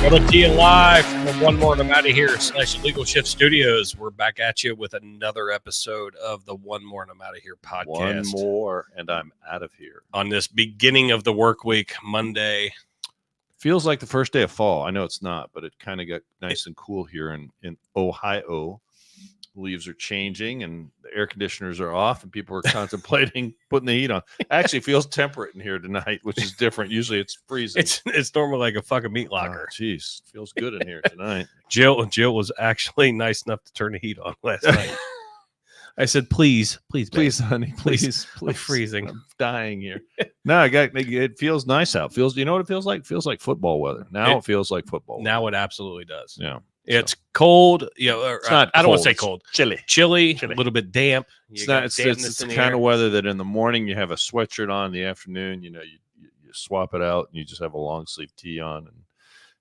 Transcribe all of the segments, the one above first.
Coming to you live from One More and I'm Out of Here / Illegal Shift Studios. We're back at you with another episode of the One More and I'm Out of Here podcast. One more and I'm out of here. On this beginning of the work week, Monday. Feels like the first day of fall. I know it's not, but it kind of got nice and cool here in Ohio. Leaves are changing and the air conditioners are off and people are contemplating putting the heat on. Actually, it feels temperate in here tonight, which is different. Usually it's freezing. It's normally like a fucking meat locker. Jeez, feels good in here tonight. Jill was actually nice enough to turn the heat on last night. I said, please, honey, please. I'm freezing. I'm dying here. No, it feels nice out. You know what it feels like? It feels like football weather. Now it feels like football weather. Now it absolutely does. Yeah. It's cold. It's not I don't want to say cold. cold. Chilly, a little bit damp. It's the kind of weather that in the morning you have a sweatshirt on, in the afternoon, you swap it out and you just have a long sleeve tee on and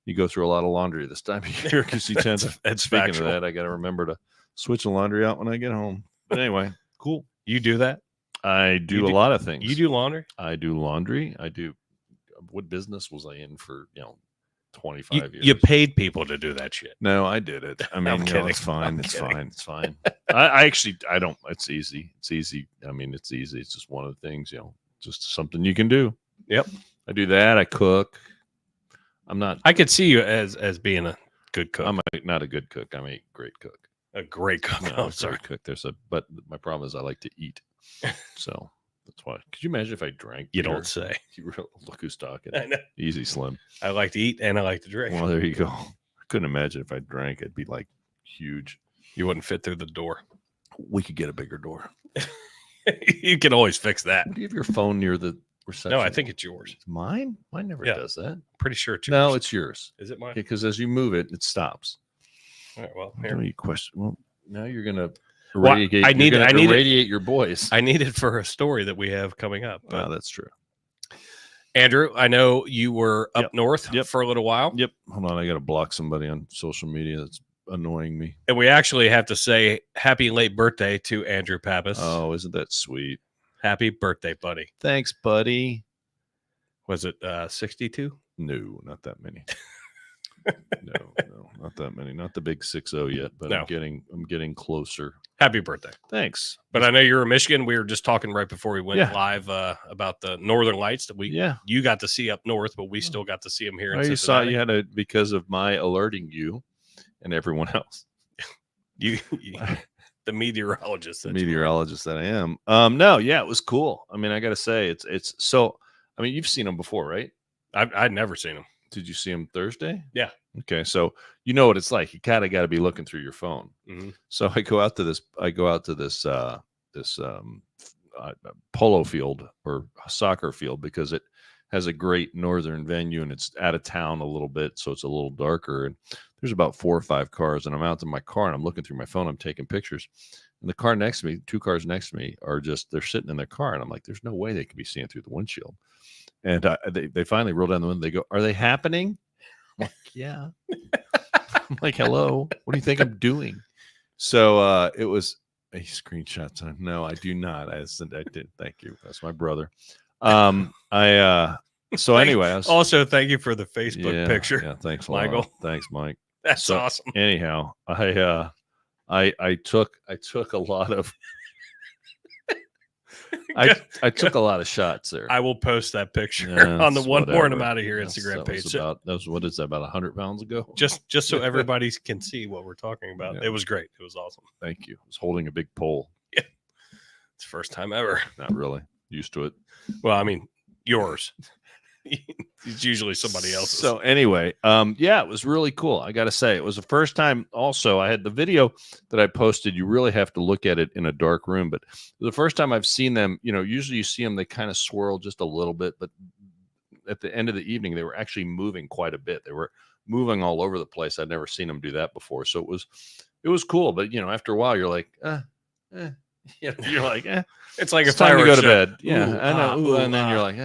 you go through a lot of laundry this time of year because you tend to. Speaking of that, I got to remember to switch the laundry out when I get home. But anyway, cool. You do that? I do a lot of things. You do laundry? I do laundry. I do. What business was I in for, 25 years? You paid people to do that shit. No, I did it. I mean, it's fine. It's fine. I don't. It's easy. I mean, it's easy. It's just one of the things, just something you can do. Yep. I do that. I cook. I could see you as being a good cook. I'm not a good cook. I'm a great cook. A great cook. No, I'm sorry, cook. But my problem is I like to eat. So that's why. Could you imagine if I drank? You don't say. Look who's talking. I know. Easy, Slim. I like to eat and I like to drink. Well, there you go. I couldn't imagine if I drank. It'd be like huge. You wouldn't fit through the door. We could get a bigger door. You can always fix that. Do you have your phone near the reception? No, I think it's yours. It's mine? Mine never does that. Pretty sure it's yours. No, it's yours. Is it mine? Because as you move it, it stops. All right, well, here. You question. Well, now you're gonna irradiate. I need to irradiate your boys. I need it for a story that we have coming up. Oh, that's true. Andrew, I know you were up north for a little while. Yep. Hold on, I got to block somebody on social media that's annoying me. And we actually have to say happy late birthday to Andrew Pappas. Oh, isn't that sweet? Happy birthday, buddy. Thanks, buddy. Was it 62? No, not that many. No, not that many. Not the big 6-0 yet, but I'm getting closer. Happy birthday. Thanks. But I know you're in Michigan. We were just talking right before we went live about the Northern Lights that you got to see up north, but we still got to see them here in Cincinnati. You had it because of my alerting you and everyone else. you the meteorologist. That I am. No, it was cool. I mean, I got to say it's so. I mean, you've seen them before, right? I'd never seen them. Did you see him Thursday? Yeah. Okay, so you know what it's like. You kind of got to be looking through your phone. Mm-hmm. So I go out to this polo field or soccer field because it has a great northern venue and it's out of town a little bit, so it's a little darker. And there's about 4 or 5 cars, and I'm out to my car and I'm looking through my phone. I'm taking pictures, and the car next to me, 2 cars next to me, they're sitting in their car, and I'm like, there's no way they could be seeing through the windshield. And they finally roll down the window. They go, "Are they happening?" I'm like, "Yeah." I'm like, "Hello, what do you think I'm doing?" So it was a screenshot time. No, I do not. I did. Thank you. That's my brother. So anyway, also thank you for the Facebook picture. Yeah, thanks, Michael. Thanks, Mike. That's awesome. Anyhow, I took a lot of. I took a lot of shots there. I will post that picture on the One More and I'm Out of Here Instagram page. What is that, about 100 pounds ago? Just so everybody can see what we're talking about. Yeah. It was great. It was awesome. Thank you. I was holding a big pole. Yeah. It's the first time ever. Not really. Used to it. Well, I mean, yours. It's usually somebody else's. So anyway, it was really cool. I got to say, it was the first time. Also, I had the video that I posted. You really have to look at it in a dark room, but the first time I've seen them, usually you see them, they kind of swirl just a little bit, but at the end of the evening, they were actually moving quite a bit. They were moving all over the place. I'd never seen them do that before. So it was cool. But after a while, you're like, you're like, it's like it's time to go to bed. Yeah, I know. And then you're like,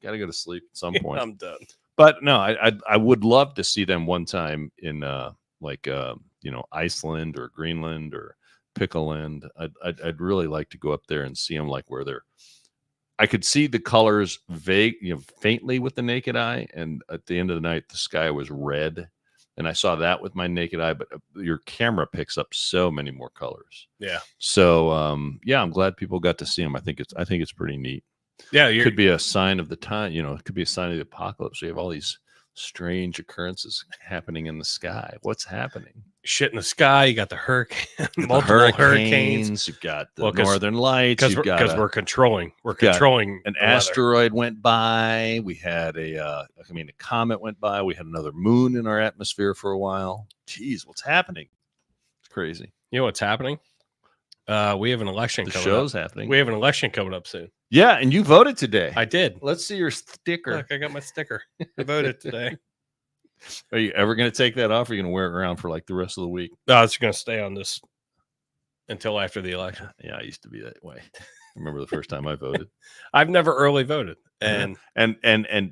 got to go to sleep at some point. I'm done. But no, I would love to see them one time in Iceland or Greenland or Pickleland. I'd really like to go up there and see them like where they're. I could see the colors faintly with the naked eye, and at the end of the night, the sky was red, and I saw that with my naked eye. But your camera picks up so many more colors. Yeah. So yeah, I'm glad people got to see them. I think it's pretty neat. Yeah, it could be a sign of the time. It could be a sign of the apocalypse. You have all these strange occurrences happening in the sky. What's happening? Shit in the sky. You got the hurricane, multiple hurricanes. You've got the northern lights. Because we're controlling. We're controlling. An asteroid went by. We had a comet went by. We had another moon in our atmosphere for a while. Jeez, what's happening? It's crazy. You know what's happening? We have an election coming up. The show's happening. We have an election coming up soon. Yeah, and you voted today. I did. Let's see your sticker. Look, I got my sticker. I voted today. Are you ever going to take that off? Or are you going to wear it around for like the rest of the week? No, it's going to stay on this until after the election. Yeah, I used to be that way. I remember the first time I voted. I've never early voted, and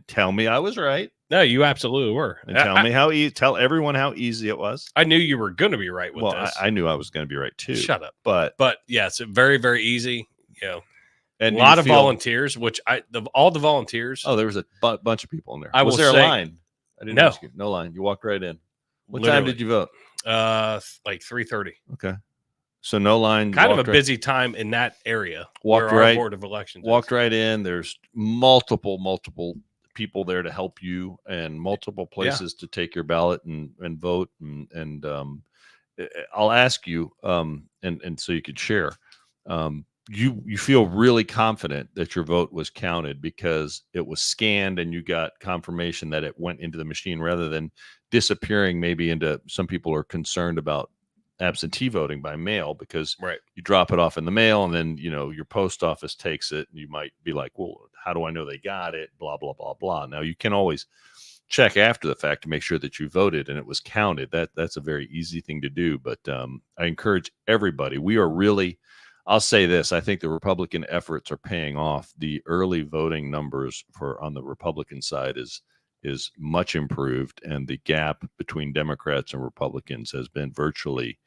tell me I was right. No, you absolutely were. And tell everyone how easy it was. I knew you were going to be right with this. I knew I was going to be right too. Shut up. But yes, very, very easy. And a lot of volunteers, which all the volunteers. Oh, there was a bunch of people in there. Was there a line? I didn't ask you. No line. You walked right in. What time did you vote? Like 3:30. Okay. So no line. Kind of a busy time in that area. Walked right. Board of Elections. Walked right in. There's multiple people there to help you, and multiple places to take your ballot and vote. And I'll ask you, and so you could share. You feel really confident that your vote was counted because it was scanned and you got confirmation that it went into the machine rather than disappearing maybe into. Some people are concerned about absentee voting by mail because you drop it off in the mail and then your post office takes it and you might be like, well, how do I know they got it? Blah blah blah blah. Now you can always check after the fact to make sure that you voted and it was counted. That's a very easy thing to do, but I encourage everybody. We are really, I'll say this, I think the Republican efforts are paying off. The early voting numbers on the Republican side is much improved, and the gap between Democrats and Republicans has been virtually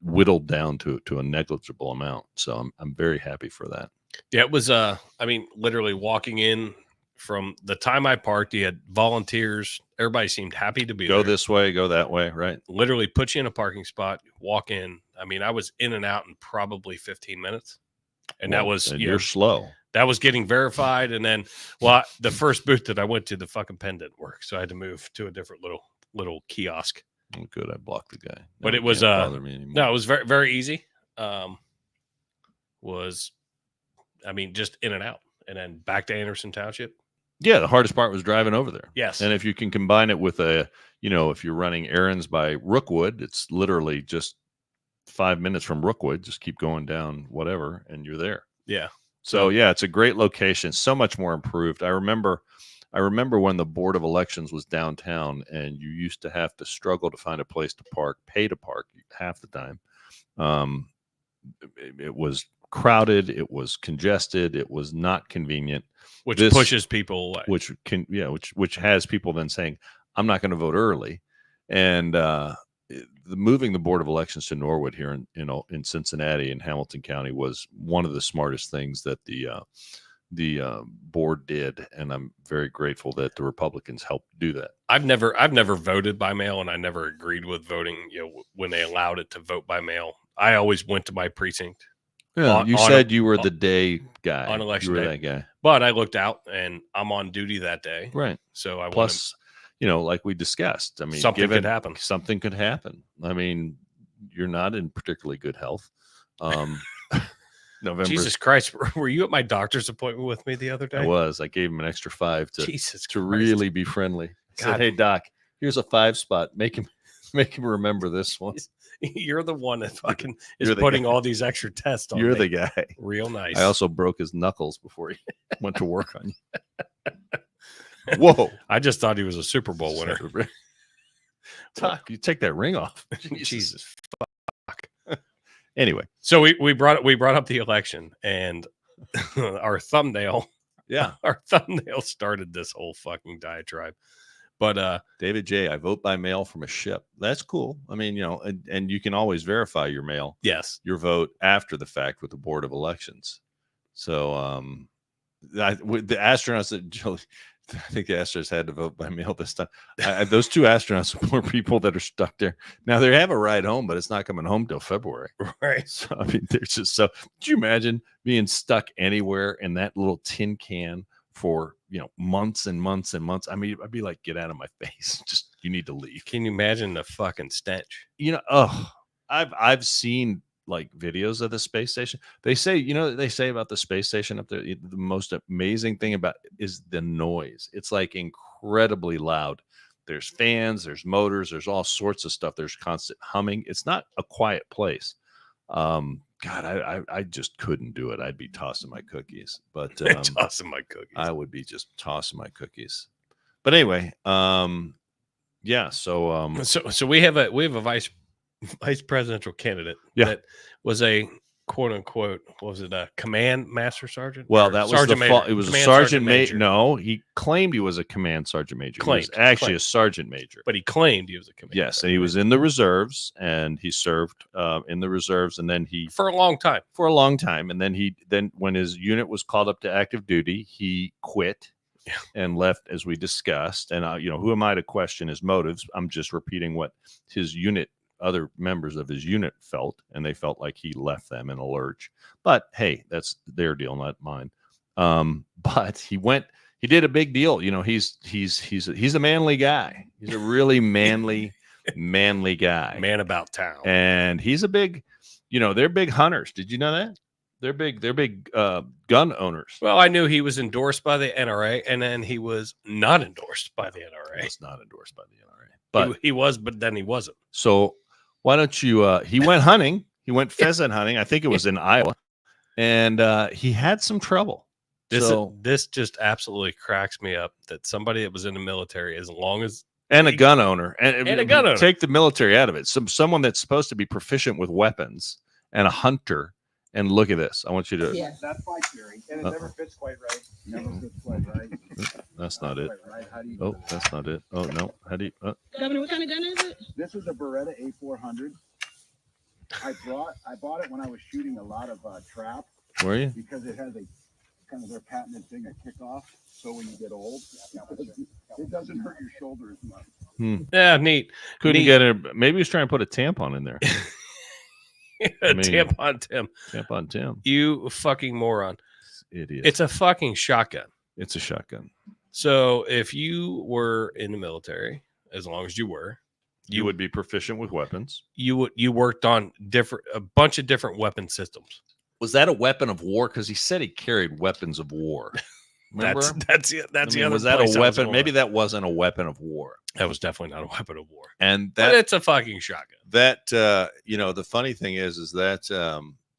whittled down to a negligible amount. So I'm very happy for that. Yeah, it was literally walking in from the time I parked, you had volunteers. Everybody seemed happy to be there. Go this way, go that way, right? Literally put you in a parking spot, walk in. I mean, I was in and out in probably 15 minutes. And that was, you're slow. That was getting verified. And then, the first booth that I went to, the fucking pen didn't work. So I had to move to a different little kiosk. Oh, good. I blocked the guy. But it was, bother me anymore. No, it was very, very easy. Just in and out and then back to Anderson Township. Yeah, the hardest part was driving over there. Yes. And if you can combine it with if you're running errands by Rookwood, it's literally just 5 minutes from Rookwood. Just keep going down whatever, and you're there. Yeah. So yeah, it's a great location. So much more improved. I remember when the Board of Elections was downtown, and you used to have to struggle to find a place to park, pay to park half the time. It was crowded. It was congested. It was not convenient. Which pushes people away. Which has people then saying, I'm not going to vote early. And moving the Board of Elections to Norwood here in Cincinnati and Hamilton County was one of the smartest things that the board did, and I'm very grateful that the Republicans helped do that. I've never voted by mail, and I never agreed with voting. When they allowed it to vote by mail, I always went to my precinct. Yeah, you said you were the day guy on election day. You were that guy, but I looked out, and I'm on duty that day, right? So I plus, like we discussed, I mean, something could happen. Something could happen. I mean, you're not in particularly good health. November. Jesus Christ, were you at my doctor's appointment with me the other day? I was. I gave him an extra $5 to really be friendly. I said, "Hey doc, here's a 5 spot. Make him remember this one." You're the one that fucking is putting all these extra tests on. You're the guy. Real nice. I also broke his knuckles before he went to work on you. Whoa! I just thought he was a Super Bowl winner. Doc, you take that ring off. Jesus fuck. Anyway, so we brought up the election, and our thumbnail started this whole fucking diatribe. But David J., I vote by mail from a ship. That's cool. I mean, and you can always verify your mail. Yes. Your vote after the fact with the Board of Elections. So the astronauts that Jolie, I think the astronauts had to vote by mail this time. Those 2 astronauts were people that are stuck there. Now they have a ride home, but it's not coming home till February. Right. So I mean, there's just so. Could you imagine being stuck anywhere in that little tin can for months and months and months? I mean, I'd be like, get out of my face. Just you need to leave. Can you imagine the fucking stench? I've seen like videos of the space station. They say, they say about the space station up there, the most amazing thing about it is the noise. It's like incredibly loud. There's fans, there's motors, there's all sorts of stuff. There's constant humming. It's not a quiet place. God, I just couldn't do it. I'd be tossing my cookies, but tossing my cookies. I would be just tossing my cookies. But anyway, yeah. So we have a vice presidential candidate that was a quote unquote, what was it, a command master sergeant? Well, that was it was a sergeant major. No, he claimed he was a command sergeant major. He was actually a sergeant major, but he claimed he was a command. Yes, and he was in the reserves, and he served in the reserves, and then for a long time, and then when his unit was called up to active duty, he quit. And left, as we discussed. And who am I to question his motives? I'm just repeating what his unit, other members of his unit felt, and they felt like he left them in a lurch. But hey, that's their deal, not mine. But he did a big deal. He's a manly guy. He's a really manly guy, man about town, and he's a big. They're big hunters. Did you know that? They're big gun owners. Well, I knew he was endorsed by the NRA, and then he was not endorsed by the NRA. He was not endorsed by the NRA, but he was, but then he wasn't. So why don't you? He went hunting. He went pheasant hunting. I think it was in Iowa, and he had some trouble. This just absolutely cracks me up that somebody that was in the military, as long as a gun owner, and a gun owner, take the military out of it. Someone that's supposed to be proficient with weapons and a hunter. And look at this. I want you to. Yeah, that's my theory. And it never fits quite right. Never fits quite right. That's not it. Oh, that's not it. Oh, no. How do you. Governor, what kind of gun is it? This is a Beretta A400. I bought it when I was shooting a lot of trap. Were you? Because it has a kind of their patented thing, a kickoff. So when you get old, it doesn't hurt your shoulder as much. Yeah, neat. Couldn't get it. Maybe he was trying to put a tampon in there. Tampon Tim. You fucking moron. Idiot. It's a fucking shotgun. It's a shotgun. So if you were in the military, as long as you were, you would be proficient with weapons. You worked on a bunch of different weapon systems. Was that a weapon of war? Because he said he carried weapons of war. Remember? That's the other. Was that a weapon? Maybe that wasn't a weapon of war. That was definitely not a weapon of war. And but it's a fucking shotgun. That the funny thing is that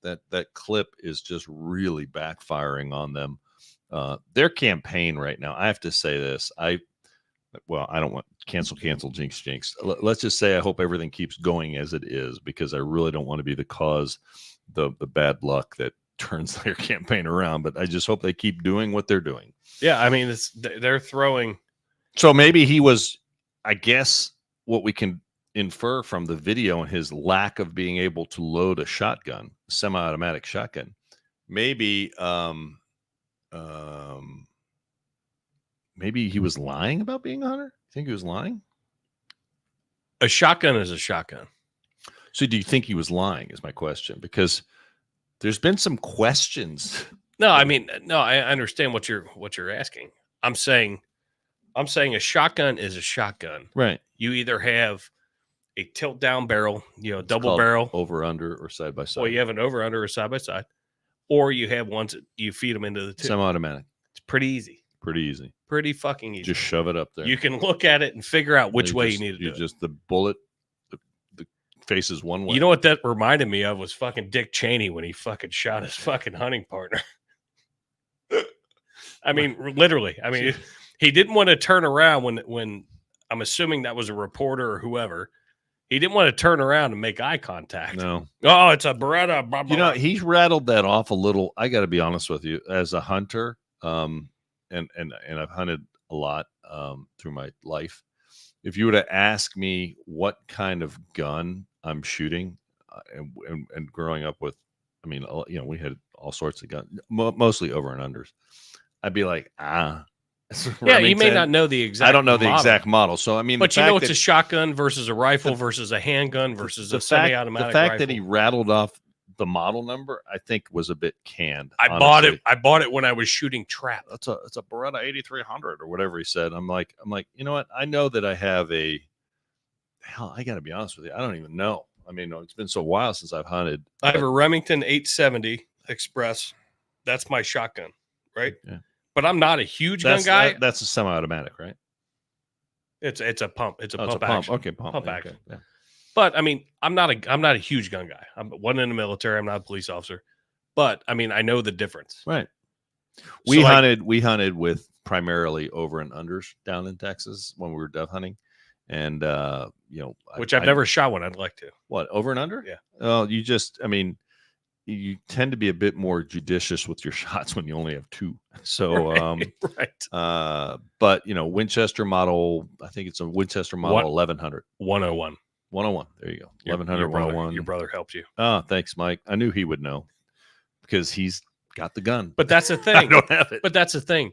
that clip is just really backfiring on them. Their campaign right now. I have to say this. I don't want cancel, jinx. Let's just say I hope everything keeps going as it is, because I really don't want to be the cause, the bad luck that turns their campaign around. But I just hope they keep doing what they're doing. Yeah, I mean, they're throwing. So maybe he was, I guess, what we can infer from the video and his lack of being able to load a shotgun, semi-automatic shotgun. Maybe, maybe he was lying about being a hunter. You think he was lying? A shotgun is a shotgun. So do you think he was lying is my question, because there's been some questions. No, I mean, no, I understand what you're asking. I'm saying a shotgun is a shotgun. Right. You either have a tilt down barrel, double barrel, over, under, or side by side. Or you have an over, under, or side by side, or you have ones that you feed them into the tube. Semi-automatic. It's pretty easy. Pretty fucking easy. Just shove it up there. You can look at it and figure out which way you need to do it. Just the bullet the faces one way. You know what that reminded me of was fucking Dick Cheney when he fucking shot his fucking hunting partner. I mean, literally. I mean, he didn't want to turn around when I'm assuming that was a reporter or whoever. He didn't want to turn around and make eye contact. No. Oh, it's a Beretta. Blah, blah, he's rattled that off a little. I got to be honest with you. As a hunter, and I've hunted a lot through my life. If you were to ask me what kind of gun I'm shooting, and growing up with, I mean, we had all sorts of guns, mostly over and unders. I'd be like, Yeah, you may Remington. not know the exact. I don't know the model, exact model. So I mean, but the you know fact it's a shotgun versus a rifle versus a handgun versus a semi-automatic the fact rifle. that he rattled off the model number, I think, was a bit canned. I honestly. bought it when I was shooting trap. It's a Beretta 8300 or whatever he said. I'm like, you know what? I know that I have a. Hell, I got to be honest with you. I don't even know. I mean, it's been so while since I've hunted. I have a Remington 870 Express. That's my shotgun, right? Yeah. But I'm not a huge gun guy. That's a semi-automatic, right? It's a pump. It's a Oh, pump it's a action. pump. Okay, pump action. Okay, yeah. But I mean, I'm not a huge gun guy. I wasn't in the military. I'm not a police officer. But I mean, I know the difference. Right. So, We hunted with primarily over and unders down in Texas when we were dove hunting, and which I've never shot one. I'd like to. What, over and under? Yeah. Well, you tend to be a bit more judicious with your shots when you only have two. So, right. But Winchester model, I think it's a Winchester model 1100. 101. 101. There you go. 1100, 101. Your brother helped you. Oh, thanks, Mike. I knew he would know because he's got the gun. But that's the thing. I don't have it. But that's the thing.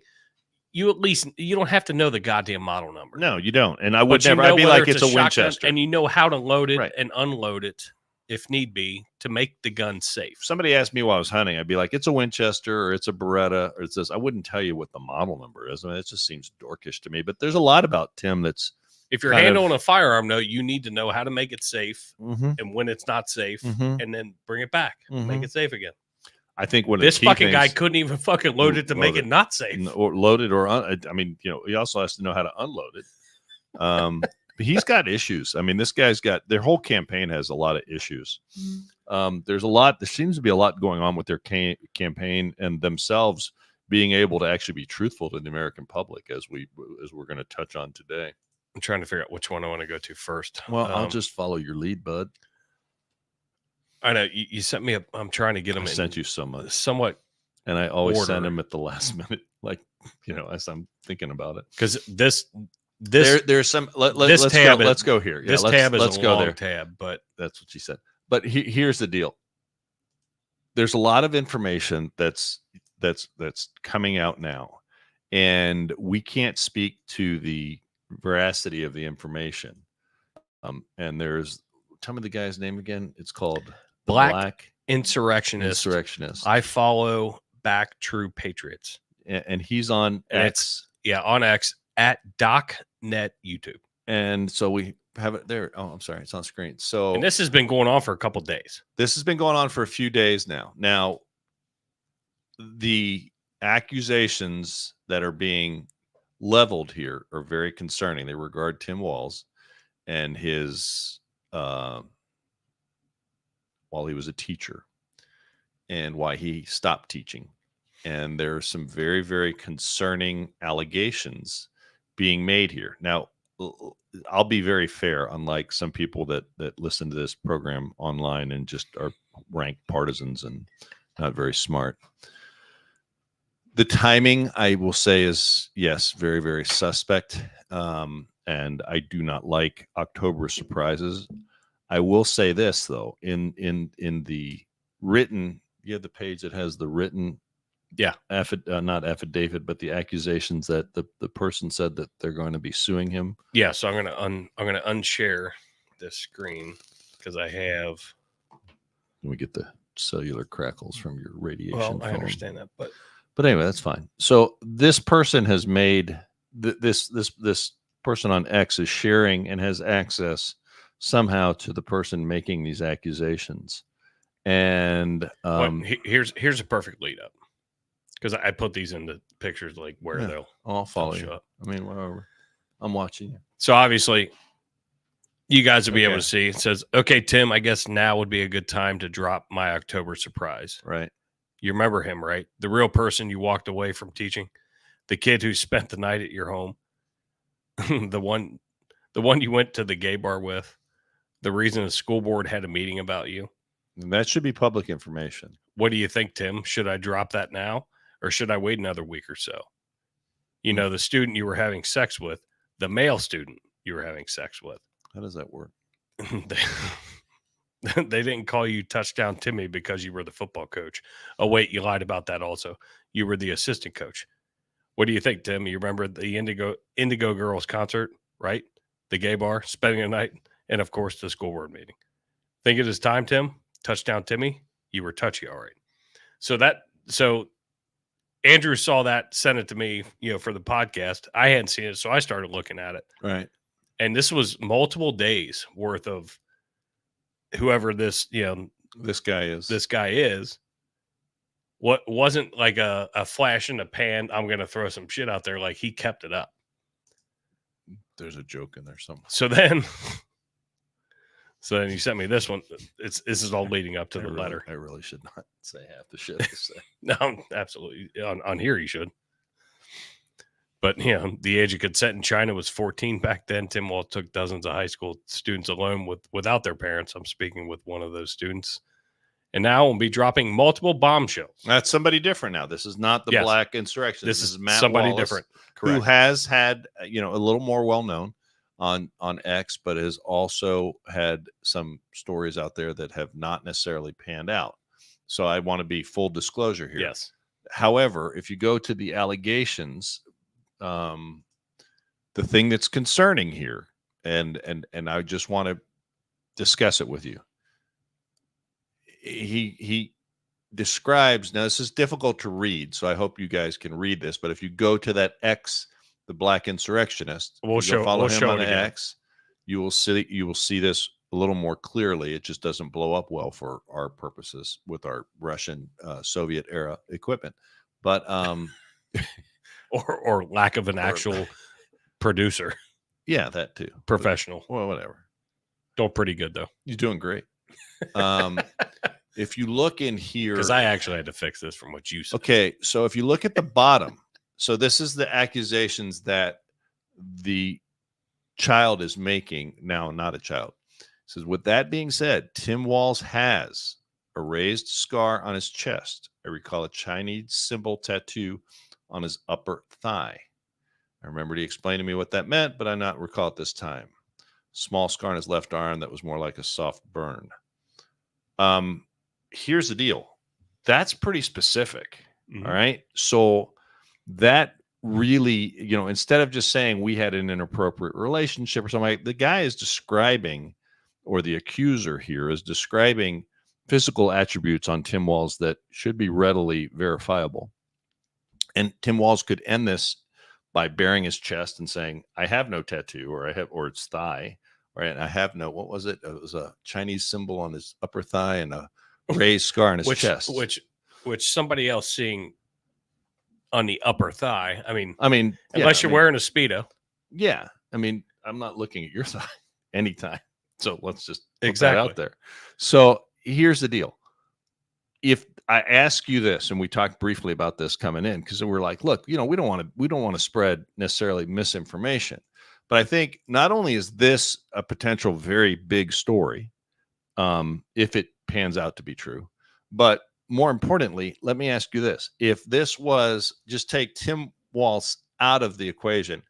You don't have to know the goddamn model number. No, you don't. And I would But never. I'd be like, it's a Winchester. And you know how to load it Right. and unload it if need be to make the gun safe. If somebody asked me while I was hunting, I'd be like, it's a Winchester or it's a Beretta or it's this. I wouldn't tell you what the model number is. I mean, it just seems dorkish to me. But there's a lot about Tim that's. If you're handling a firearm, though, you need to know how to make it safe and when it's not safe, and then bring it back, make it safe again. I think when this fucking guy couldn't even fucking load it to make it not safe, or load it, or I mean, he also has to know how to unload it. But he's got issues. I mean, this guy's got their whole campaign has a lot of issues. There's a lot. There seems to be a lot going on with their campaign and themselves being able to actually be truthful to the American public, as we're going to touch on today. I'm trying to figure out which one I want to go to first. Well, I'll just follow your lead, bud. I know you sent me I'm trying to get them. I sent you so much, somewhat, and I always order. send them at the last minute, like as I'm thinking about it. Because there's some. Let's go here. Yeah, this tab is let's a go long there. tab, but that's what she said. But here's the deal. There's a lot of information that's coming out now, and we can't speak to the veracity of the information. And tell me the guy's name again. It's called Black Insurrectionist. I follow Back True Patriots, and he's on X. On X at DocNet YouTube. And so we have it there. Oh, I'm sorry, it's on screen. So, and this has been going on for a couple of days. This has been going on for a few days now. Now, the accusations that are being leveled here are very concerning. They regard Tim Walz and his while he was a teacher and why he stopped teaching. And there are some very, very concerning allegations being made here. Now, I'll be very fair, unlike some people that listen to this program online and just are rank partisans and not very smart. The timing, I will say, is, yes, very, very suspect. And I do not like October surprises. I will say this, though, in the written, you have the page that has the written, not affidavit, but the accusations that the person said that they're going to be suing him. Yeah, so I'm gonna unshare this screen because I have. We get the cellular crackles from your radiation. Well, I phone. understand that, but anyway, that's fine. So this person has made this person on X is sharing and has access somehow to the person making these accusations. And here's a perfect lead up, because I put these into pictures like where I'll follow you. Show up. I mean, whatever. I'm watching you. So obviously, you guys will be able to see. It says, "Okay, Tim, I guess now would be a good time to drop my October surprise." Right. You remember him, right? The real person you walked away from teaching, the kid who spent the night at your home, the one you went to the gay bar with, the reason the school board had a meeting about you. And that should be public information. What do you think, Tim? Should I drop that now, or should I wait another week or so? You know, the student you were having sex with, the male student you were having sex with. How does that work? They didn't call you Touchdown Timmy because you were the football coach. Oh, wait, you lied about that also. You were the assistant coach. What do you think, Tim? You remember the Indigo Girls concert, right? The gay bar, spending a night, and of course the school board meeting. Think it is time, Tim? Touchdown, Timmy. You were touchy, all right. So Andrew saw that, sent it to me, for the podcast. I hadn't seen it, so I started looking at it. Right. And this was multiple days worth of whoever this guy is. What wasn't like a flash in the pan, I'm going to throw some shit out there. Like, he kept it up. There's a joke in there somewhere. So then you sent me this one. This is all leading up to the letter. I really should not say half the shit I say. No, absolutely. On here you should. But, the age of consent in China was 14 back then. Tim Walz took dozens of high school students alone without their parents. I'm speaking with one of those students. And now we'll be dropping multiple bombshells. That's somebody different now. This is not the black insurrection. This is Matt somebody Wallace, different. Correct. Who has had, a little more well-known on X, but has also had some stories out there that have not necessarily panned out. So I want to be full disclosure here. Yes. However, if you go to the allegations, the thing that's concerning here, and I just want to discuss it with you. He describes, now this is difficult to read, so I hope you guys can read this, but if you go to that X, the black insurrectionist, follow him on X, you will see this a little more clearly. It just doesn't blow up well for our purposes with our Russian Soviet era equipment. But or lack of an actual producer. Yeah, that too. Professional. Well, whatever. Doing pretty good though. You're doing great. If you look in here, because I actually had to fix this from what you said. Okay, so if you look at the bottom, so this is the accusations that the child is making now, not a child. It says, with that being said, Tim Walz has a raised scar on his chest. I recall a Chinese symbol tattoo on his upper thigh. I remember he explained to me what that meant, but I not recall at this time. Small scar on his left arm that was more like a soft burn. Here's the deal. That's pretty specific. Mm-hmm. All right. So that really, instead of just saying we had an inappropriate relationship or something, the guy is describing, or the accuser here is describing physical attributes on Tim Walz that should be readily verifiable. And Tim Walz could end this by baring his chest and saying, I have no tattoo, or it's thigh, right? And I have no, what was it? It was a Chinese symbol on his upper thigh and a raised scar on his chest. Which somebody else seeing on the upper thigh. I mean, unless you're wearing a Speedo. Yeah. I'm not looking at your thigh anytime. So let's just put exactly that out there. So here's the deal. If I ask you this, and we talked briefly about this coming in, because we're like, look, we don't want to spread necessarily misinformation. But I think not only is this a potential very big story, if it pans out to be true, but more importantly, let me ask you this. If this was, just take Tim Walz out of the equation,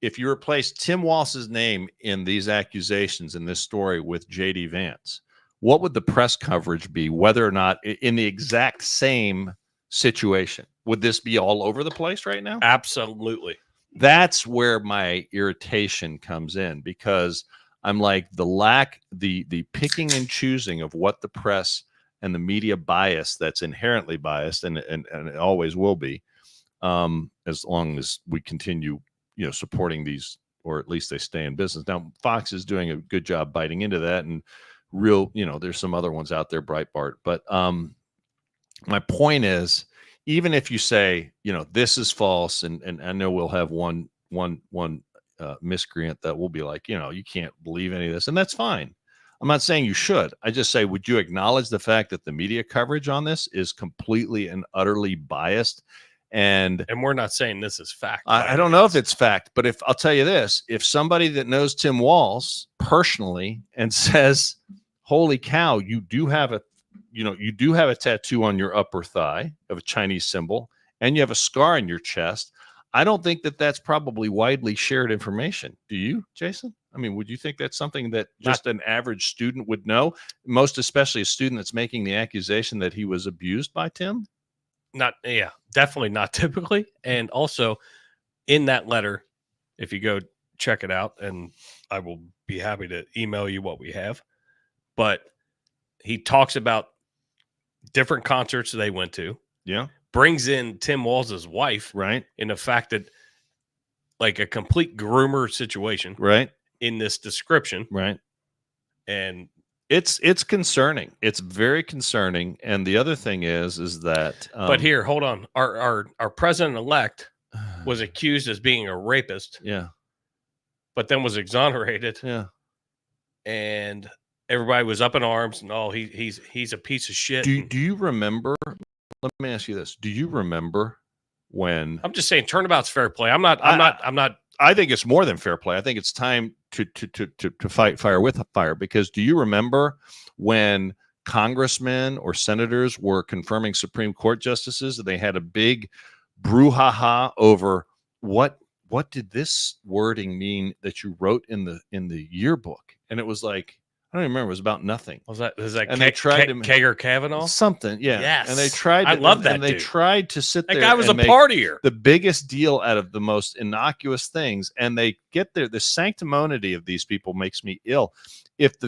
if you replace Tim Walz's name in these accusations in this story with J.D. Vance, what would the press coverage be, whether or not in the exact same situation? Would this be all over the place right now? Absolutely. That's where my irritation comes in, because I'm like, the picking and choosing of what the press and the media bias that's inherently biased, and it always will be, as long as we continue, supporting these, or at least they stay in business. Now, Fox is doing a good job biting into that, and there's some other ones out there, Breitbart. But my point is, even if you say, this is false, and I know we'll have one miscreant that will be like, you can't believe any of this, and that's fine. I'm not saying you should. I just say, would you acknowledge the fact that the media coverage on this is completely and utterly biased? And we're not saying this is fact. I don't know if it's fact, but I'll tell you this, if somebody that knows Tim Walz personally and says, holy cow, you do have a tattoo on your upper thigh of a Chinese symbol, and you have a scar on your chest, I don't think that that's probably widely shared information. Do you, Jason? Would you think that's something that just an average student would know? Most especially a student that's making the accusation that he was abused by Tim? definitely not typically. And also in that letter, if you go check it out, and I will be happy to email you what we have, but he talks about different concerts they went to, Yeah. brings in Tim Walz's wife, Right. in the fact that like a complete groomer situation Right. in this description. Right. And it's concerning. It's very concerning. And the other thing is that but here, hold on. Our president-elect was accused as being a rapist, yeah. but then was exonerated. Yeah. And everybody was up in arms, and he's a piece of shit. Do you remember? Let me ask you this: do you remember when? I'm just saying, turnabout's fair play. I'm not. I think it's more than fair play. I think it's time to fight fire with fire. Because do you remember when congressmen or senators were confirming Supreme Court justices, and they had a big brouhaha over what did this wording mean that you wrote in the yearbook? And it was like, I don't even remember. It was about nothing. Was that and they tried to Kager Kavanaugh? Something, yeah. Yes. And they tried. I love that. And they tried to sit there. That guy was a make partier. The biggest deal out of the most innocuous things, and they get there. The sanctimony of these people makes me ill. If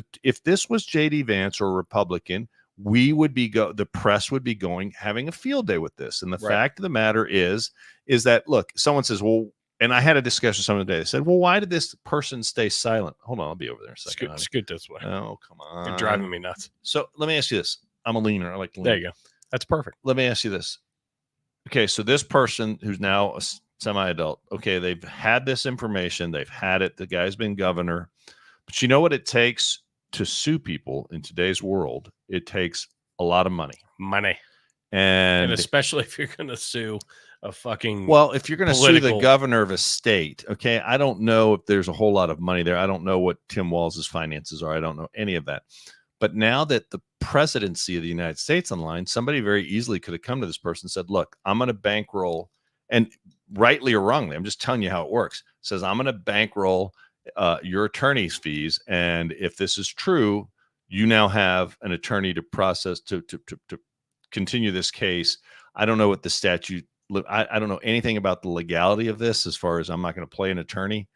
this was J.D. Vance or a Republican, we would be the press would be having a field day with this. And the fact of the matter is that, look, someone says, well. And I had a discussion with someone today. They said, well, why did this person stay silent? Hold on, I'll be over there in a second. Scoot this way. Oh, come on. You're driving me nuts. So let me ask you this. I'm a leaner. I like to lean. There you go. That's perfect. Let me ask you this. Okay, so this person who's now a semi-adult, okay, they've had this information. They've had it. The guy's been governor. But you know what it takes to sue people in today's world? It takes a lot of money. And especially if you're going to sue a fucking if you're going to sue the governor of a state, okay, I don't know if there's a whole lot of money there. I don't know what Tim Walz's finances are. I don't know any of that. But now that the presidency of the United States on line, somebody very easily could have come to this person and said, look, I'm going to bankroll, and rightly or wrongly, I'm just telling you how it works. Says, I'm going to bankroll your attorney's fees. And if this is true, you now have an attorney to process to continue this case. I don't know what the statute. I don't know anything about the legality of this, as far as I'm not going to play an attorney.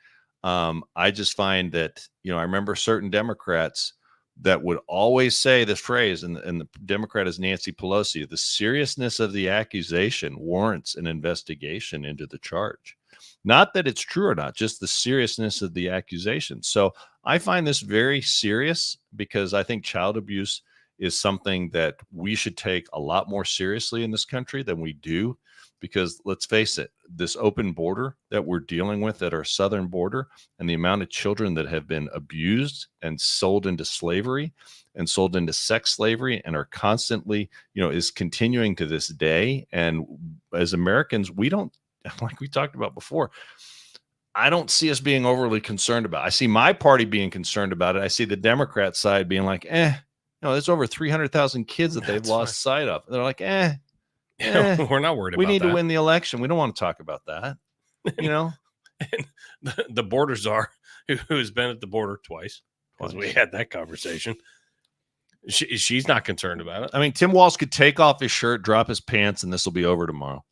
I just find that, I remember certain Democrats that would always say this phrase, and the Democrat is Nancy Pelosi, the seriousness of the accusation warrants an investigation into the charge. Not that it's true or not, just the seriousness of the accusation. So I find this very serious, because I think child abuse is something that we should take a lot more seriously in this country than we do. Because let's face it, this open border that we're dealing with at our southern border, and the amount of children that have been abused and sold into slavery and sold into sex slavery and are constantly, is continuing to this day. And as Americans, we don't, like we talked about before, I don't see us being overly concerned about it. I see my party being concerned about it. I see the Democrat side being like, there's over 300,000 kids that they've lost sight of. They're like, we're not worried about that. We need to win the election. We don't want to talk about that. And the border czar, who's been at the border twice, because we had that conversation, she's not concerned about it. I mean, Tim Walz could take off his shirt, drop his pants, and this will be over tomorrow.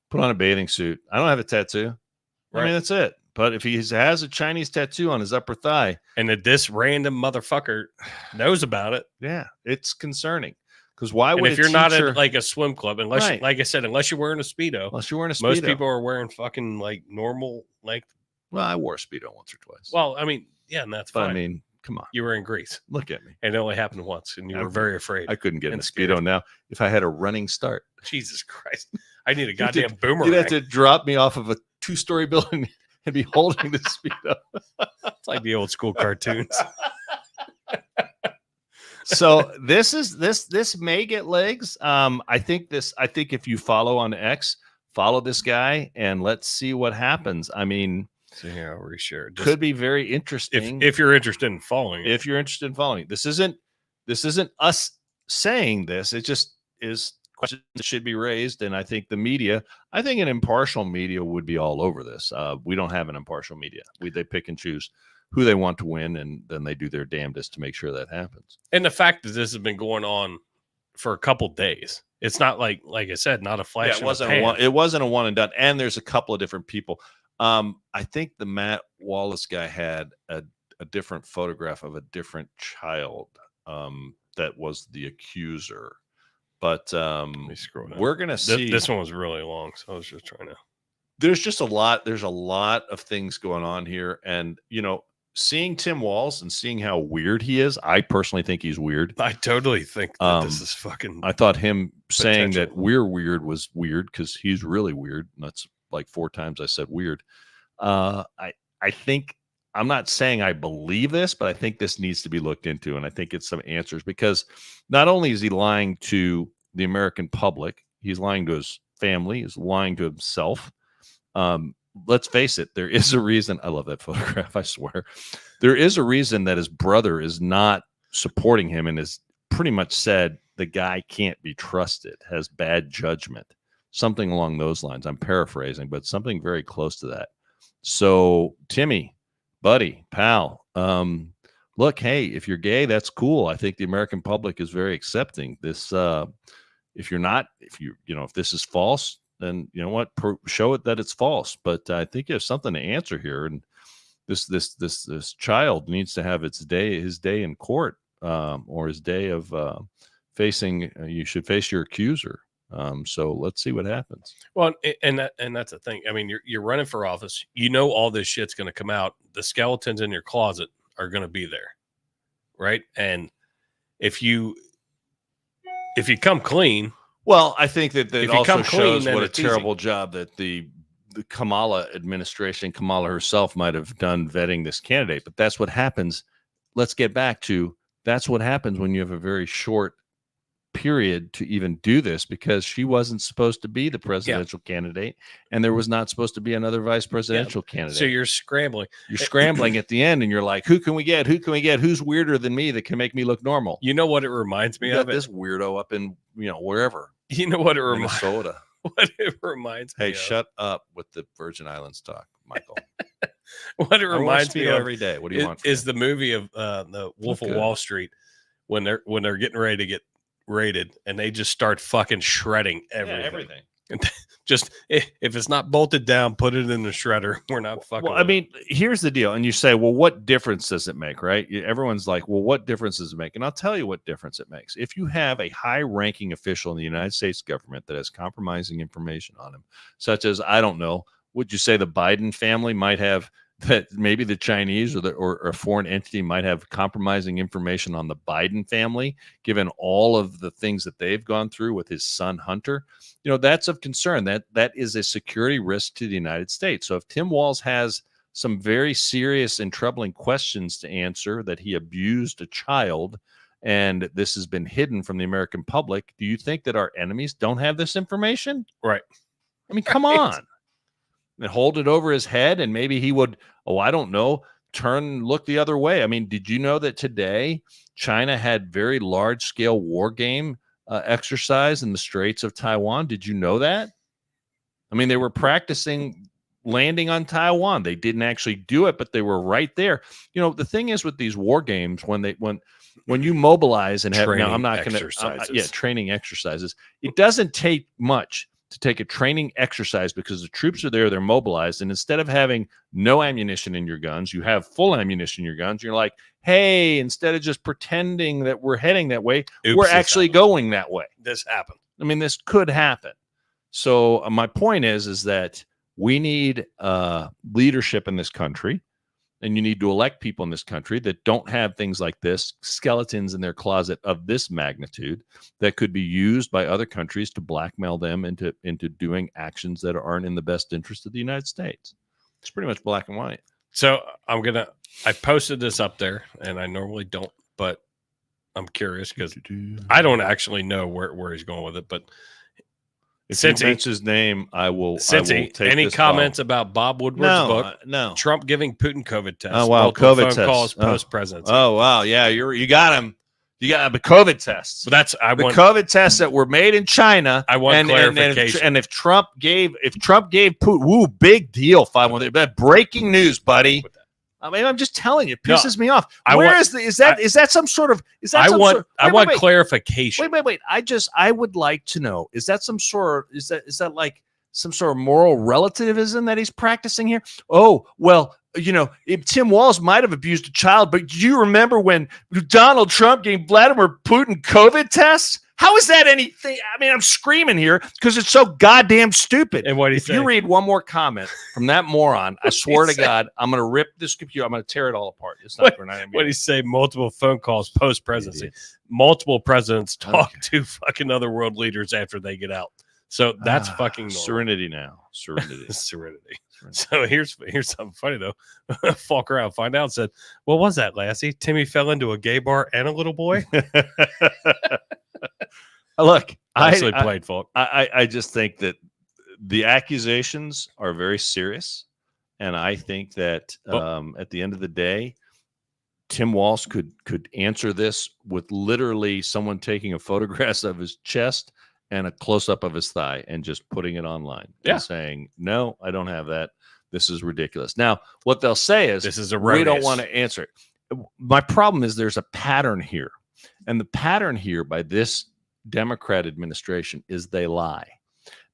Put on a bathing suit. I don't have a tattoo. Right. I mean, that's it. But if he has a Chinese tattoo on his upper thigh, and that this random motherfucker knows about it, it's concerning. Because why would, if you're not at like a swim club, unless like I said, unless you're wearing a Speedo, most people are wearing fucking like normal length. Well, I wore a Speedo once or twice. Well, I mean, and that's fine. I mean, come on. You were in Greece. Look at me. And it only happened once, and you were very afraid. I couldn't get in a Speedo now if I had a running start. Jesus Christ. I need a goddamn boomerang. You'd have to drop me off of a 2-story building and be holding the Speedo. It's like the old school cartoons. So this may get legs. I think if you follow on X, follow this guy, and let's see what happens. I mean, reshare. Could be very interesting if you're interested in following. If you're interested in following, this isn't us saying this. It just is questions that should be raised, and I think an impartial media would be all over this. We don't have an impartial media. They pick and choose who they want to win, and then they do their damnedest to make sure that happens. And the fact that this has been going on for a couple days, It's not like I said, not a flash. Yeah, it wasn't a one and done. And there's a couple of different people. I think the Matt Wallace guy had a different photograph of a different child that was the accuser. But we're going to see. This one was really long, so I was just trying to. There's just a lot. There's a lot of things going on here. And, seeing Tim Walz and seeing how weird he is, I personally think he's weird. I totally think that this is fucking. I thought him saying that we're weird was weird because he's really weird. And that's like 4 times I said weird. I think, I'm not saying I believe this, but I think this needs to be looked into. And I think it's some answers, because not only is he lying to the American public, he's lying to his family, he's lying to himself. Let's face it, there is a reason. I love that photograph, I swear. There is a reason that his brother is not supporting him and has pretty much said the guy can't be trusted, has bad judgment, something along those lines. I'm paraphrasing, but something very close to that. So, Timmy, buddy, pal, look, hey, if you're gay, that's cool. I think the American public is very accepting. This, if you're not, if this is false, then you know what, show it that it's false. But I think you have something to answer here, and this child needs to have his day in court, or his day of facing. You should face your accuser. So let's see what happens. Well, and that's the thing. I mean, you're running for office. All this shit's going to come out. The skeletons in your closet are going to be there, right? And if you come clean. Well, I think that it also shows clean, what a terrible job that the Kamala administration, Kamala herself, might have done vetting this candidate. But that's what happens. Let's get back to that's what happens when you have a very short period to even do this, because she wasn't supposed to be the presidential candidate, and there was not supposed to be another vice presidential candidate. So you're scrambling. You're scrambling at the end, and you're like, who can we get? Who can we get? Who's weirder than me that can make me look normal? You know what it reminds me of? This weirdo up in wherever. You know what it reminds Minnesota. What it reminds me Hey, of. shut up with the Virgin Islands talk, Michael. What it reminds me of every day. What do you want? Is the movie of the Wolf of Wall Street, when they're getting ready to get raided, and they just start fucking shredding everything. Yeah, everything. And just if it's not bolted down, put it in the shredder. We're not fucking. Well, I mean, here's the deal. And you say, well, what difference does it make, right? Everyone's like, well, what difference does it make? And I'll tell you what difference it makes. If you have a high-ranking official in the United States government that has compromising information on him, such as, I don't know, would you say the Biden family might have, that maybe the Chinese or a foreign entity might have compromising information on the Biden family, given all of the things that they've gone through with his son Hunter? That's of concern. That is a security risk to the United States. So if Tim Walz has some very serious and troubling questions to answer, that he abused a child, and this has been hidden from the American public, do you think that our enemies don't have this information? Right. I mean, come on. And hold it over his head, and maybe he would, I don't know, turn and look the other way. I mean, did you know that today China had very large-scale war game exercise in the Straits of Taiwan? Did you know that? I mean, they were practicing landing on Taiwan. They didn't actually do it, but they were right there. The thing is with these war games, when you mobilize and have, training now I'm not going to, training exercises, it doesn't take much to take a training exercise, because the troops are there, they're mobilized, and instead of having no ammunition in your guns, you have full ammunition in your guns. You're like, hey, instead of just pretending that we're heading that way, we're actually going that way. This happened. I mean, this could happen. So my point is that we need leadership in this country, and you need to elect people in this country that don't have things like this, skeletons in their closet of this magnitude, that could be used by other countries to blackmail them into doing actions that aren't in the best interest of the United States. It's pretty much black and white. So I posted this up there, and I normally don't, but I'm curious because I don't actually know where he's going with it. But if he mentions his name, I will take any comments about Bob Woodward's book? No. Trump giving Putin COVID tests. Oh wow, COVID tests. Calls post presidency. Oh wow, yeah, you got him. You got the COVID tests. But COVID tests that were made in China. I want clarification. And if Trump gave Putin, big deal. 5-1. Breaking news, buddy. I mean, I'm just telling you, it No, pisses me off. I Where want- is the, is that some sort of, is that I some want sort, I wait, want wait, wait. clarification. Wait. I would like to know, is that some sort of, is that like some sort of moral relativism that he's practicing here? Oh, well, you know, Tim Walz might have abused a child, but do you remember when Donald Trump gave Vladimir Putin COVID tests? How is that anything? I mean, I'm screaming here because it's so goddamn stupid. And what do you If say? you read one more comment from that moron, I swear to God, I'm going to rip this computer. I'm going to tear it all apart. It's not. What do you say? Multiple phone calls post presidency. Idiots. Multiple presidents talk Okay. to fucking other world leaders after they get out. So that's fucking normal. Serenity now. Serenity. Serenity. So here's something funny though. Fuck around, find out. Said, what was that, Lassie? Timmy fell into a gay bar and a little boy. Look, Honestly played, folk. I just think that the accusations are very serious, and I think that at the end of the day, Tim Walz could answer this with literally someone taking a photograph of his chest and a close up of his thigh and just putting it online and saying, "No, I don't have that. This is ridiculous." Now, what they'll say is, This is a we don't rodus. want to answer it. My problem is there's a pattern here, and the pattern here by this Democrat administration is they lie.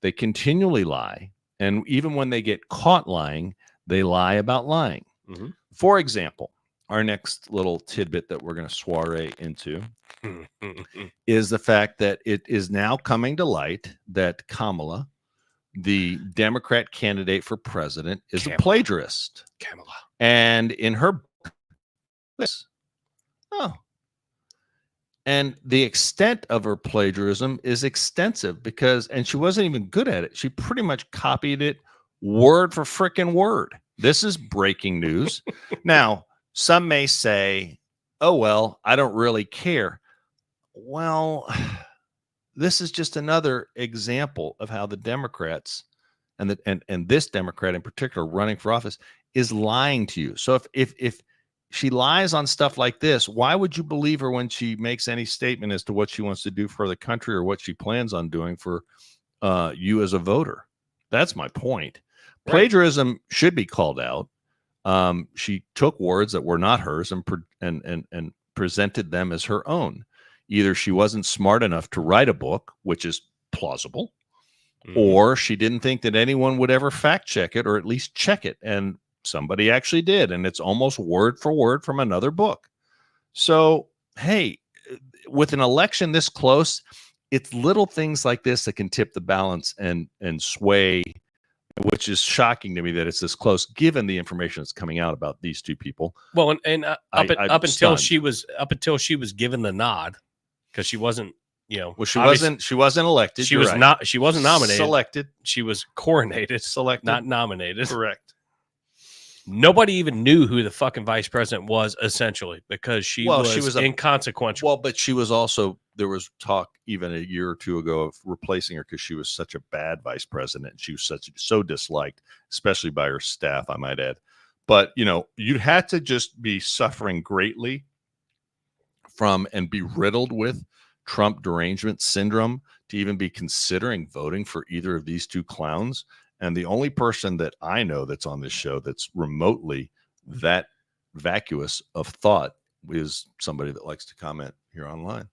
They continually lie, and even when they get caught lying, they lie about lying. Mm-hmm. For example, our next little tidbit that we're going to soiree into is the fact that it is now coming to light that Kamala, the Democrat candidate for president, is a plagiarist. Kamala. And in her and the extent of her plagiarism is extensive because, and she wasn't even good at it. She pretty much copied it word for frickin' word. This is breaking news. Now, some may say, oh, well, I don't really care. Well, this is just another example of how the Democrats and this Democrat in particular running for office is lying to you. So if she lies on stuff like this, why would you believe her when she makes any statement as to what she wants to do for the country or what she plans on doing for you as a voter? That's my point. Right. Plagiarism should be called out. She took words that were not hers and presented them as her own. Either she wasn't smart enough to write a book, which is plausible, or she didn't think that anyone would ever fact check it or at least check it. And somebody actually did. And it's almost word for word from another book. So, hey, with an election this close, it's little things like this that can tip the balance and sway, which is shocking to me that it's this close, given the information that's coming out about these two people. Well, and up until stunned. she was given the nod, because she wasn't, well, she wasn't elected. She was right. not. She wasn't nominated. Selected. She was coronated. Selected. Not nominated. Correct. Nobody even knew who the fucking vice president was, essentially, because she was inconsequential. Well, but she was also, there was talk even a year or two ago of replacing her because she was such a bad vice president. She was so disliked, especially by her staff, I might add. But, you'd had to just be suffering greatly from and be riddled with Trump derangement syndrome to even be considering voting for either of these two clowns. And the only person that I know that's on this show that's remotely that vacuous of thought is somebody that likes to comment here online.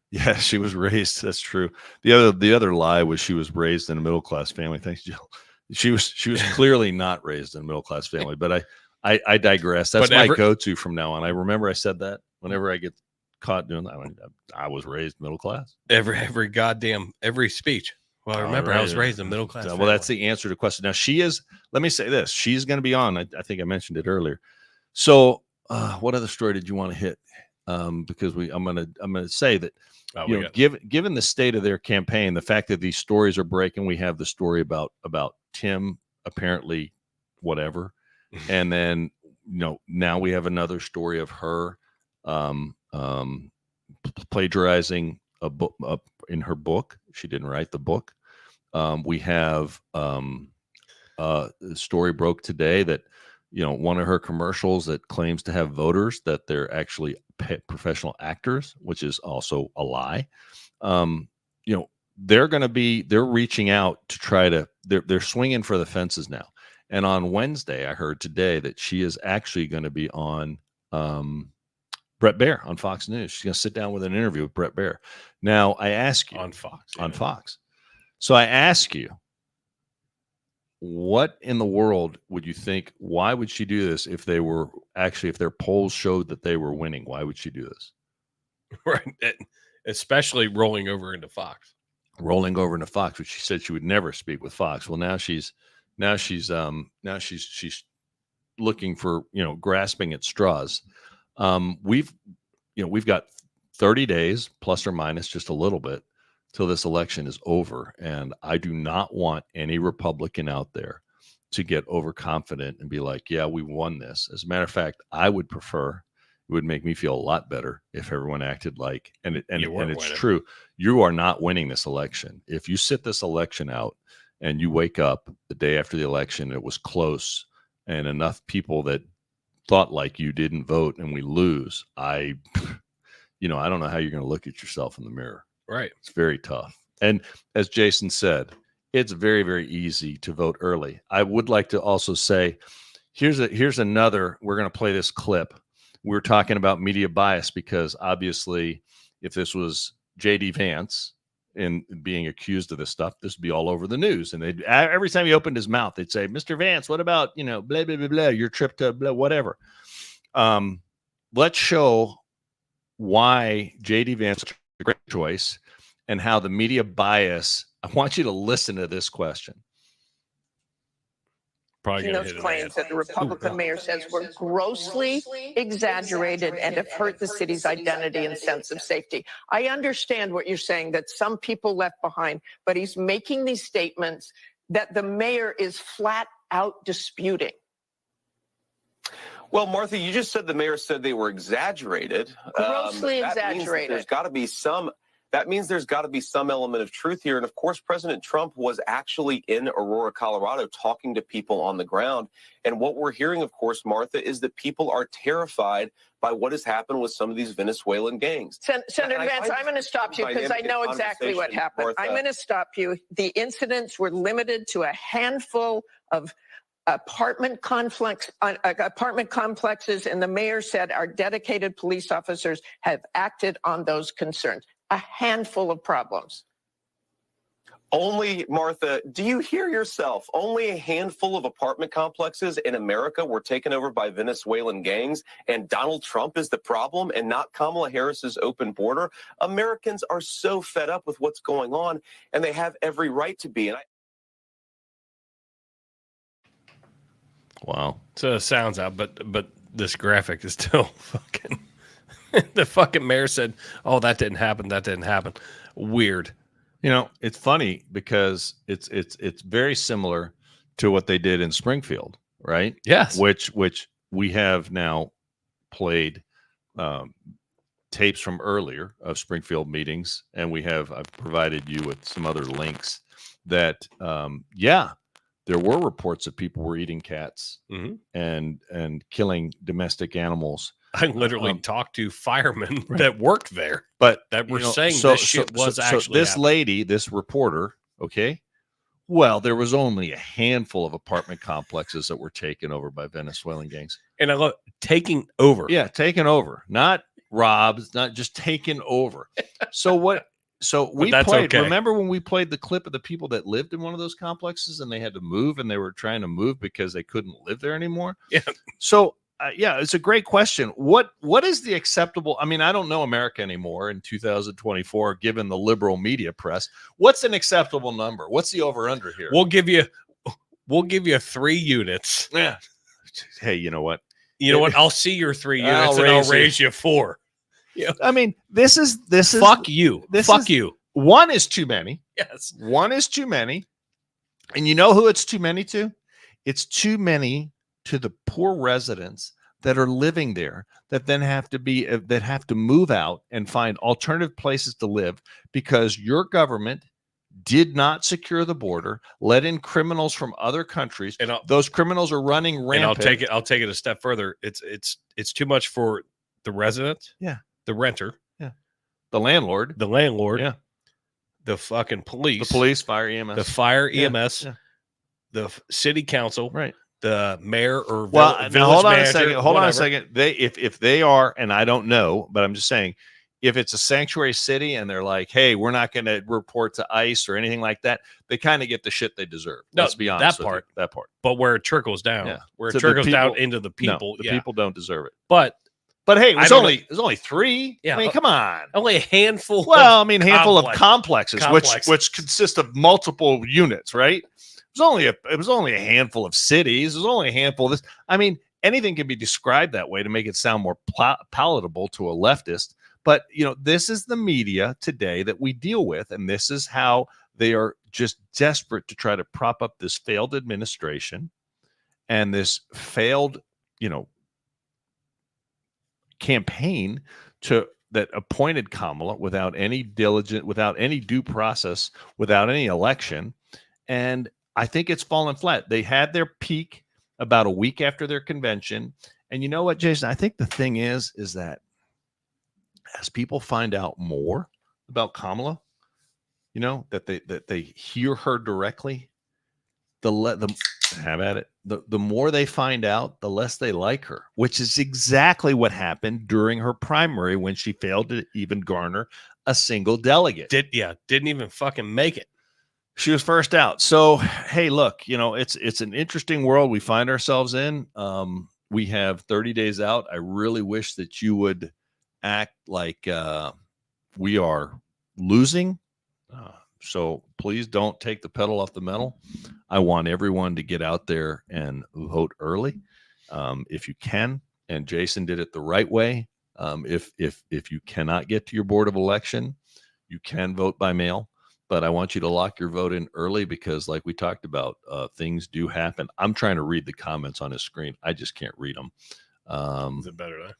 Yeah, she was raised. That's true. The other lie was she was raised in a middle-class family. Thanks, Jill. She was clearly not raised in a middle-class family, but I digress. That's my go-to from now on. I remember I said that whenever I get caught doing that. I was raised middle class. Every speech. Well, I remember I was raised in middle class. Well, that's the answer to the question. Now she is. Let me say this: she's going to be on. I think I mentioned it earlier. So, what other story did you want to hit? Because I'm gonna say that given the state of their campaign, the fact that these stories are breaking, we have the story about Tim apparently whatever, and then now we have another story of her plagiarizing a book in her book. She didn't write the book. We have the story broke today that one of her commercials that claims to have voters that they're actually professional actors, which is also a lie. They're reaching out to try to they're swinging for the fences now. And on Wednesday, I heard today that she is actually going to be on Brett Baer on Fox News. She's going to sit down with an interview with Brett Baer. Now, I ask you on Fox. on Fox. So I ask you, what in the world would you think? Why would she do this if their polls showed that they were winning? Why would she do this? Right. Especially rolling over into Fox. Rolling over into Fox, which she said she would never speak with Fox. Well, now she's looking for, grasping at straws. We've got 30 days plus or minus just a little bit till this election is over. And I do not want any Republican out there to get overconfident and be like, yeah, we won this. As a matter of fact, I would prefer, it would make me feel a lot better if everyone acted like, and it's winning. true, you are not winning this election. If you sit this election out and you wake up the day after the election, it was close and enough people that thought like you didn't vote and we lose, I don't know how you're going to look at yourself in the mirror. Right. It's very tough. And as Jason said, it's very, very easy to vote early. I would like to also say, here's another, we're going to play this clip. We're talking about media bias because obviously if this was J.D. Vance and being accused of this stuff, this would be all over the news. And every time he opened his mouth, they'd say, Mr. Vance, what about, blah, blah, blah, blah, your trip to blah, whatever. Let's show why J.D. Vance is a great choice and how the media bias. I want you to listen to this question. Probably Those claims that the Republican mayor says were grossly exaggerated and have hurt the city's identity and sense of safety. I understand what you're saying, that some people left behind, but he's making these statements that the mayor is flat out disputing. Well, Martha, you just said the mayor said they were exaggerated. Grossly exaggerated. There's got to be some. That means there's got to be some element of truth here. And of course, President Trump was actually in Aurora, Colorado, talking to people on the ground. And what we're hearing, of course, Martha, is that people are terrified by what has happened with some of these Venezuelan gangs. Senator Vance, I'm going to stop you because I know exactly what happened. Martha. I'm going to stop you. The incidents were limited to a handful of apartment complexes, and the mayor said our dedicated police officers have acted on those concerns. A handful of problems. Only, Martha, do you hear yourself? Only a handful of apartment complexes in America were taken over by Venezuelan gangs, and Donald Trump is the problem and not Kamala Harris's open border. Americans are so fed up with what's going on, and they have every right to be. Wow. So it sounds out, but this graphic is still fucking. The fucking mayor said, "Oh, that didn't happen. That didn't happen." Weird. It's funny because it's very similar to what they did in Springfield, right? Yes. Which we have now played tapes from earlier of Springfield meetings, and I've provided you with some other links that there were reports that people were eating cats and killing domestic animals. I literally talked to firemen that worked there, but that were saying this shit was actually this happening. lady, this reporter, okay. Well, there was only a handful of apartment complexes that were taken over by Venezuelan gangs. And I love taking over. Yeah, taken over, not robbed, not just taken over. So what? So we played. Okay. Remember when we played the clip of the people that lived in one of those complexes and they had to move, and they were trying to move because they couldn't live there anymore? Yeah. So. It's a great question. What is the acceptable? I mean, I don't know America anymore in 2024, given the liberal media press. What's an acceptable number? What's the over under here? We'll give you 3 units. Yeah. Hey, you know what? I'll see your 3 units and I'll raise you 4. Yeah. I mean, this is fuck you. Fuck you. One is too many. Yes. One is too many. And you know who it's too many to? It's too many to the poor residents that are living there, that then have to move out and find alternative places to live because your government did not secure the border, let in criminals from other countries, and those criminals are running rampant. And I'll take it a step further. It's too much for the resident, the renter, the landlord, the fucking police, fire EMS, the fire EMS. city council, Right. the mayor or Well, now village hold on manager, a second. Hold on a whatever. second. If they are, and I don't know, but I'm just saying, if it's a sanctuary city and they're like, hey, we're not going to report to ICE or anything like that, they kind of get the shit they deserve. No, Let's be honest. that part. That part. But where it trickles down, Yeah. where To it the trickles down people- into the people, No, the yeah. people don't deserve it. But But hey, it I was don't only 3. Yeah, I mean, come on. only a handful. Well, I mean, handful of complexes. complexes, which consist of multiple units, right? It was only a handful of cities. It was only a handful of this. I mean, anything can be described that way to make it sound more palatable to a leftist. But this is the media today that we deal with, and this is how they are just desperate to try to prop up this failed administration and this failed, campaign that appointed Kamala without any due process, without any election. And I think it's fallen flat. They had their peak about a week after their convention. And you know what, Jason? I think the thing is that as people find out more about Kamala, that they hear her directly, have at it. The more they find out, the less they like her, which is exactly what happened during her primary when she failed to even garner a single delegate. Didn't even fucking make it. She was first out. So, hey, look, it's an interesting world we find ourselves in. We have 30 days out. I really wish that you would act like we are losing. So please don't take the pedal off the metal. I want everyone to get out there and vote early, if you can. And Jason did it the right way. If you cannot get to your board of election, you can vote by mail. But I want you to lock your vote in early because, like we talked about, things do happen. I'm trying to read the comments on his screen. I just can't read them. Is it better there?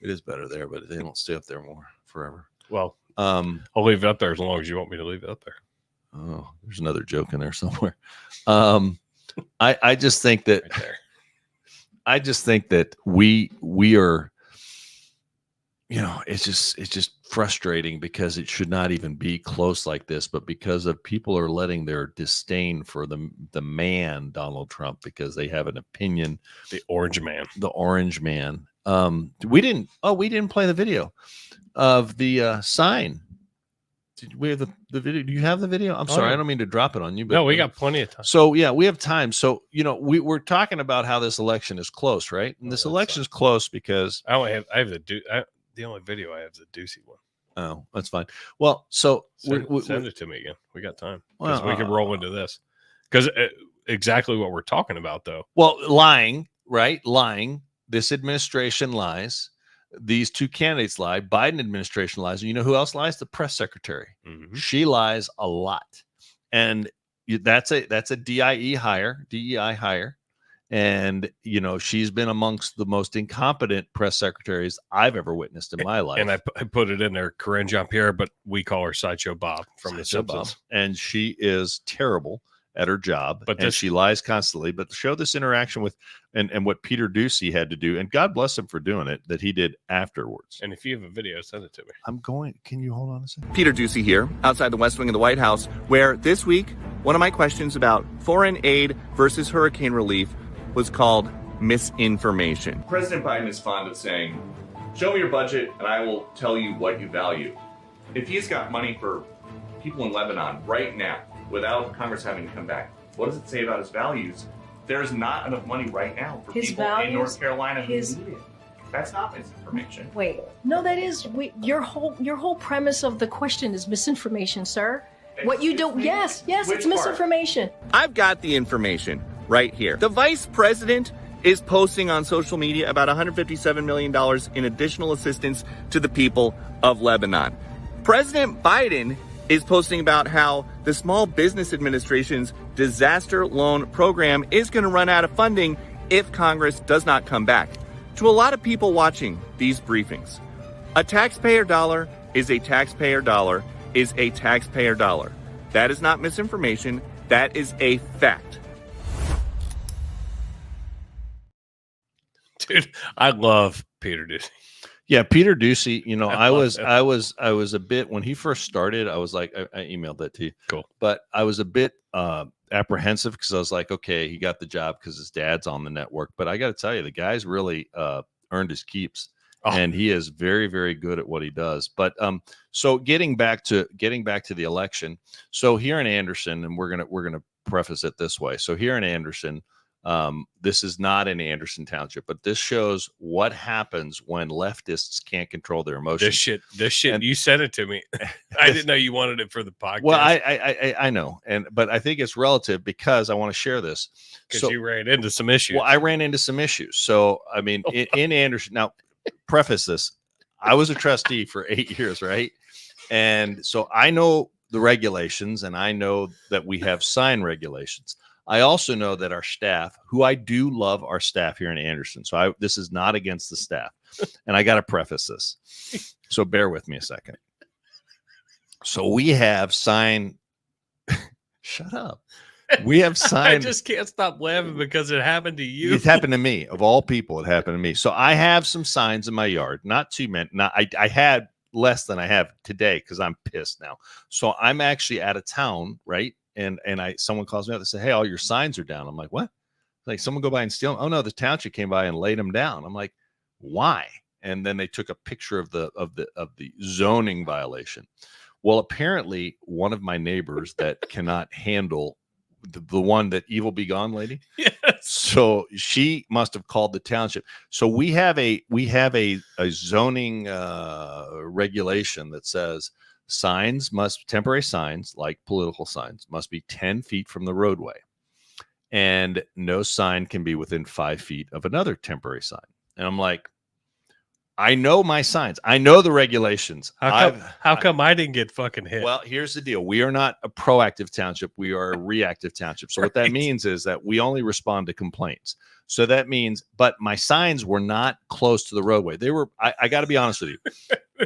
It is better there, but they don't stay up there forever. Well, I'll leave it up there as long as you want me to leave it up there. Oh, there's another joke in there somewhere. I just think that Right there. I just think that we are, it's just frustrating because it should not even be close like this, but because of people are letting their disdain for the man Donald Trump because they have an opinion. The orange man. We didn't play the video of the sign. Did we have the video? Do you have the video? I'm sorry, yeah. I don't mean to drop it on you, but No, we got plenty of time. So yeah, we have time. So we're talking about how this election is close, right? And Oh, this that election is sucks. close because I have the only video I have is the Doocy one. oh, that's fine. Well, so Send it to me again. We got time because we can roll into this because exactly what we're talking about though. Well, lying, right? Lying. This administration lies. These two candidates lie. Biden administration lies. And you know who else lies? The press secretary. Mhm. She lies a lot. And that's a DEI hire. And, she's been amongst the most incompetent press secretaries I've ever witnessed in my life. And I put it in there, Karinne Jean Pierre, but we call her Sideshow Bob from The Sideshow Simpsons. Bob. And she is terrible at her job, But she lies constantly. But to show this interaction with and what Peter Doocy had to do, and God bless him for doing it, that he did afterwards. And if you have a video, send it to me. Can you hold on a second? Peter Doocy here, outside the West Wing of the White House, where this week, one of my questions about foreign aid versus hurricane relief was called misinformation. President Biden is fond of saying, show me your budget and I will tell you what you value. If he's got money for people in Lebanon right now, without Congress having to come back, what does it say about his values? There's not enough money right now for His people values, in North Carolina who his- need it. That's not misinformation. Wait, no, that is your whole premise of the question is misinformation, sir. What you do? Excuse me? Yes, Which it's part? misinformation. I've got the information right here. The vice president is posting on social media about $157 million in additional assistance to the people of Lebanon. President Biden is posting about how the Small Business Administration's disaster loan program is going to run out of funding if Congress does not come back. To a lot of people watching these briefings, a taxpayer dollar is a taxpayer dollar is a taxpayer dollar. That is not misinformation. That is a fact. Dude, I love Peter Doocy. Yeah, Peter Doocy. I love I was a bit when he first started. I was like, I emailed that to you. Cool. But I was a bit apprehensive because I was like, okay, he got the job because his dad's on the network. But I got to tell you, the guy's really earned his keeps. Oh. And he is very, very good at what he does. But so getting back to the election. So here in Anderson, and we're gonna preface it this way. So here in Anderson, this is not in Anderson Township, but this shows what happens when leftists can't control their emotions. This shit. And- You sent it to me. I didn't know you wanted it for the podcast. Well, I know, but I think it's relative because I want to share this. because So, you ran into some issues. well, I ran into some issues. So I mean, in Anderson now. Preface this. I was a trustee for 8 years, right? And so I know the regulations and I know that we have sign regulations. I also know that our staff, who I do love our staff here in Anderson. So this is not against the staff. And I got to preface this. So bear with me a second. So we have sign. Shut up. We have I signed. just can't stop laughing because it happened to you. It happened to me. Of all people, it happened to me. So I have some signs in my yard. Not too many. I had less than I have today because I'm pissed now. So I'm actually out of town, right? And someone calls me up and say, "Hey, all your signs are down." I'm like, "What?" Like someone go by and steal them? Oh no, the township came by and laid them down. I'm like, "Why?" And then they took a picture of the zoning violation. Well, apparently one of my neighbors that cannot handle the one that evil be gone lady. Yes. So she must have called the township. So we have a zoning regulation that says temporary signs like political signs must be 10 feet from the roadway, and no sign can be within 5 feet of another temporary sign. And I'm like, I know my signs. I know the regulations. How come I didn't get fucking hit? Well, here's the deal. We are not a proactive township. We are a reactive township. So what that Right. means is that we only respond to complaints. So that means, but my signs were not close to the roadway. They were, I got to be honest with you.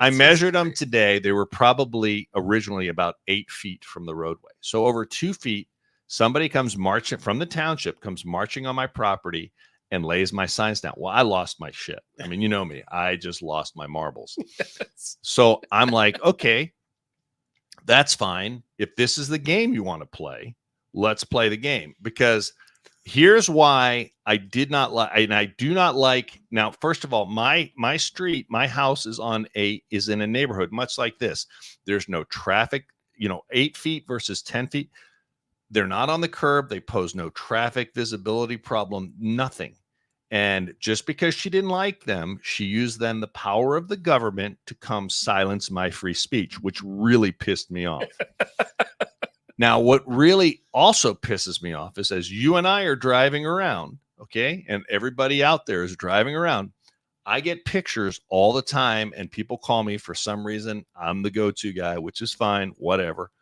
I measured them today. They were probably originally about 8 feet from the roadway. So over 2 feet, somebody comes marching from the township, comes marching on my property and lays my signs down. Well, I lost my shit. I mean, you know me. I just lost my marbles. Yes. So I'm like, okay, that's fine. If this is the game you want to play, let's play the game. Because here's why I did not like, and I do not like. Now, first of all, my street, my house is in a neighborhood much like this. There's no traffic. 8 feet versus 10 feet. They're not on the curb. They pose no traffic visibility problem. Nothing. And just because she didn't like them, she used then the power of the government to come silence my free speech, which really pissed me off. Now, what really also pisses me off is as you and I are driving around, okay, and everybody out there is driving around, I get pictures all the time and people call me for some reason. I'm the go-to guy, which is fine, whatever.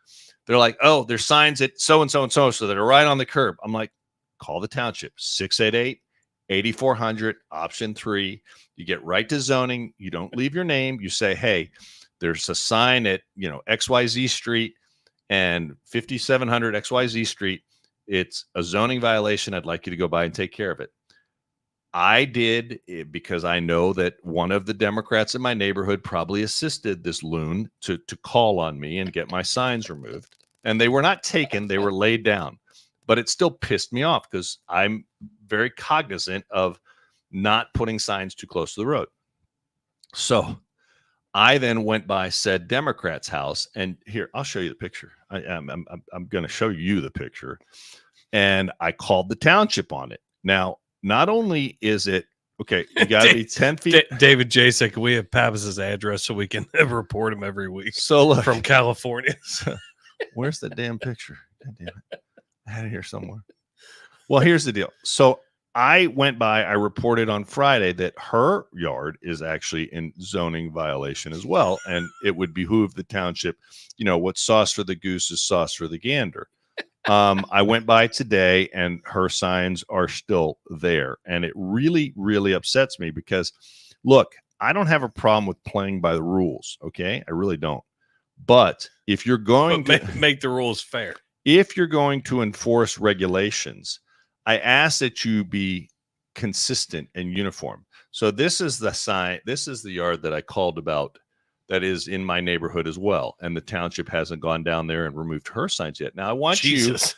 They're like, oh, there's signs at so-and-so and so that are right on the curb. I'm like, call the township, 688-8400, option 3. You get right to zoning. You don't leave your name. You say, hey, there's a sign at, XYZ Street and 5700 XYZ Street. It's a zoning violation. I'd like you to go by and take care of it. I did it because I know that one of the Democrats in my neighborhood probably assisted this loon to call on me and get my signs removed. And they were not taken, they were laid down. But it still pissed me off because I'm very cognizant of not putting signs too close to the road. So I then went by said Democrat's house, and here, I'll show you the picture. I'm going to show you the picture. And I called the township on it. Now, not only is it, okay, you got to be 10 feet. David J. said, can we have Pappas' address so we can report him every week So look, from California? where's the damn picture? God damn it. I had it here somewhere. Well, here's the deal. So I went by, I reported on Friday that her yard is actually in zoning violation as well. And it would behoove the township, what's sauce for the goose is sauce for the gander. I went by today and her signs are still there. And it really, really upsets me because, look, I don't have a problem with playing by the rules. Okay. I really don't. But if you're going to make the rules fair, if you're going to enforce regulations, I ask that you be consistent and uniform. So this is the sign. This is the yard that I called about that is in my neighborhood as well. And the township hasn't gone down there and removed her signs yet. Now I want Jesus.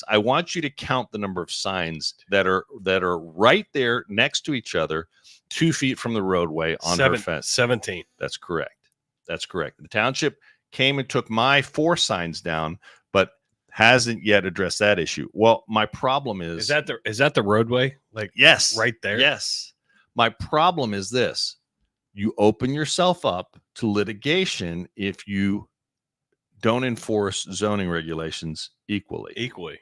I want you to count the number of signs that are right there next to each other, 2 feet from the roadway on her fence. 17. That's correct. That's correct. The township came and took my 4 signs down, but hasn't yet addressed that issue. Well, my problem is that the roadway? Like, yes, right there? Yes. My problem is this. You open yourself up to litigation if you don't enforce zoning regulations equally.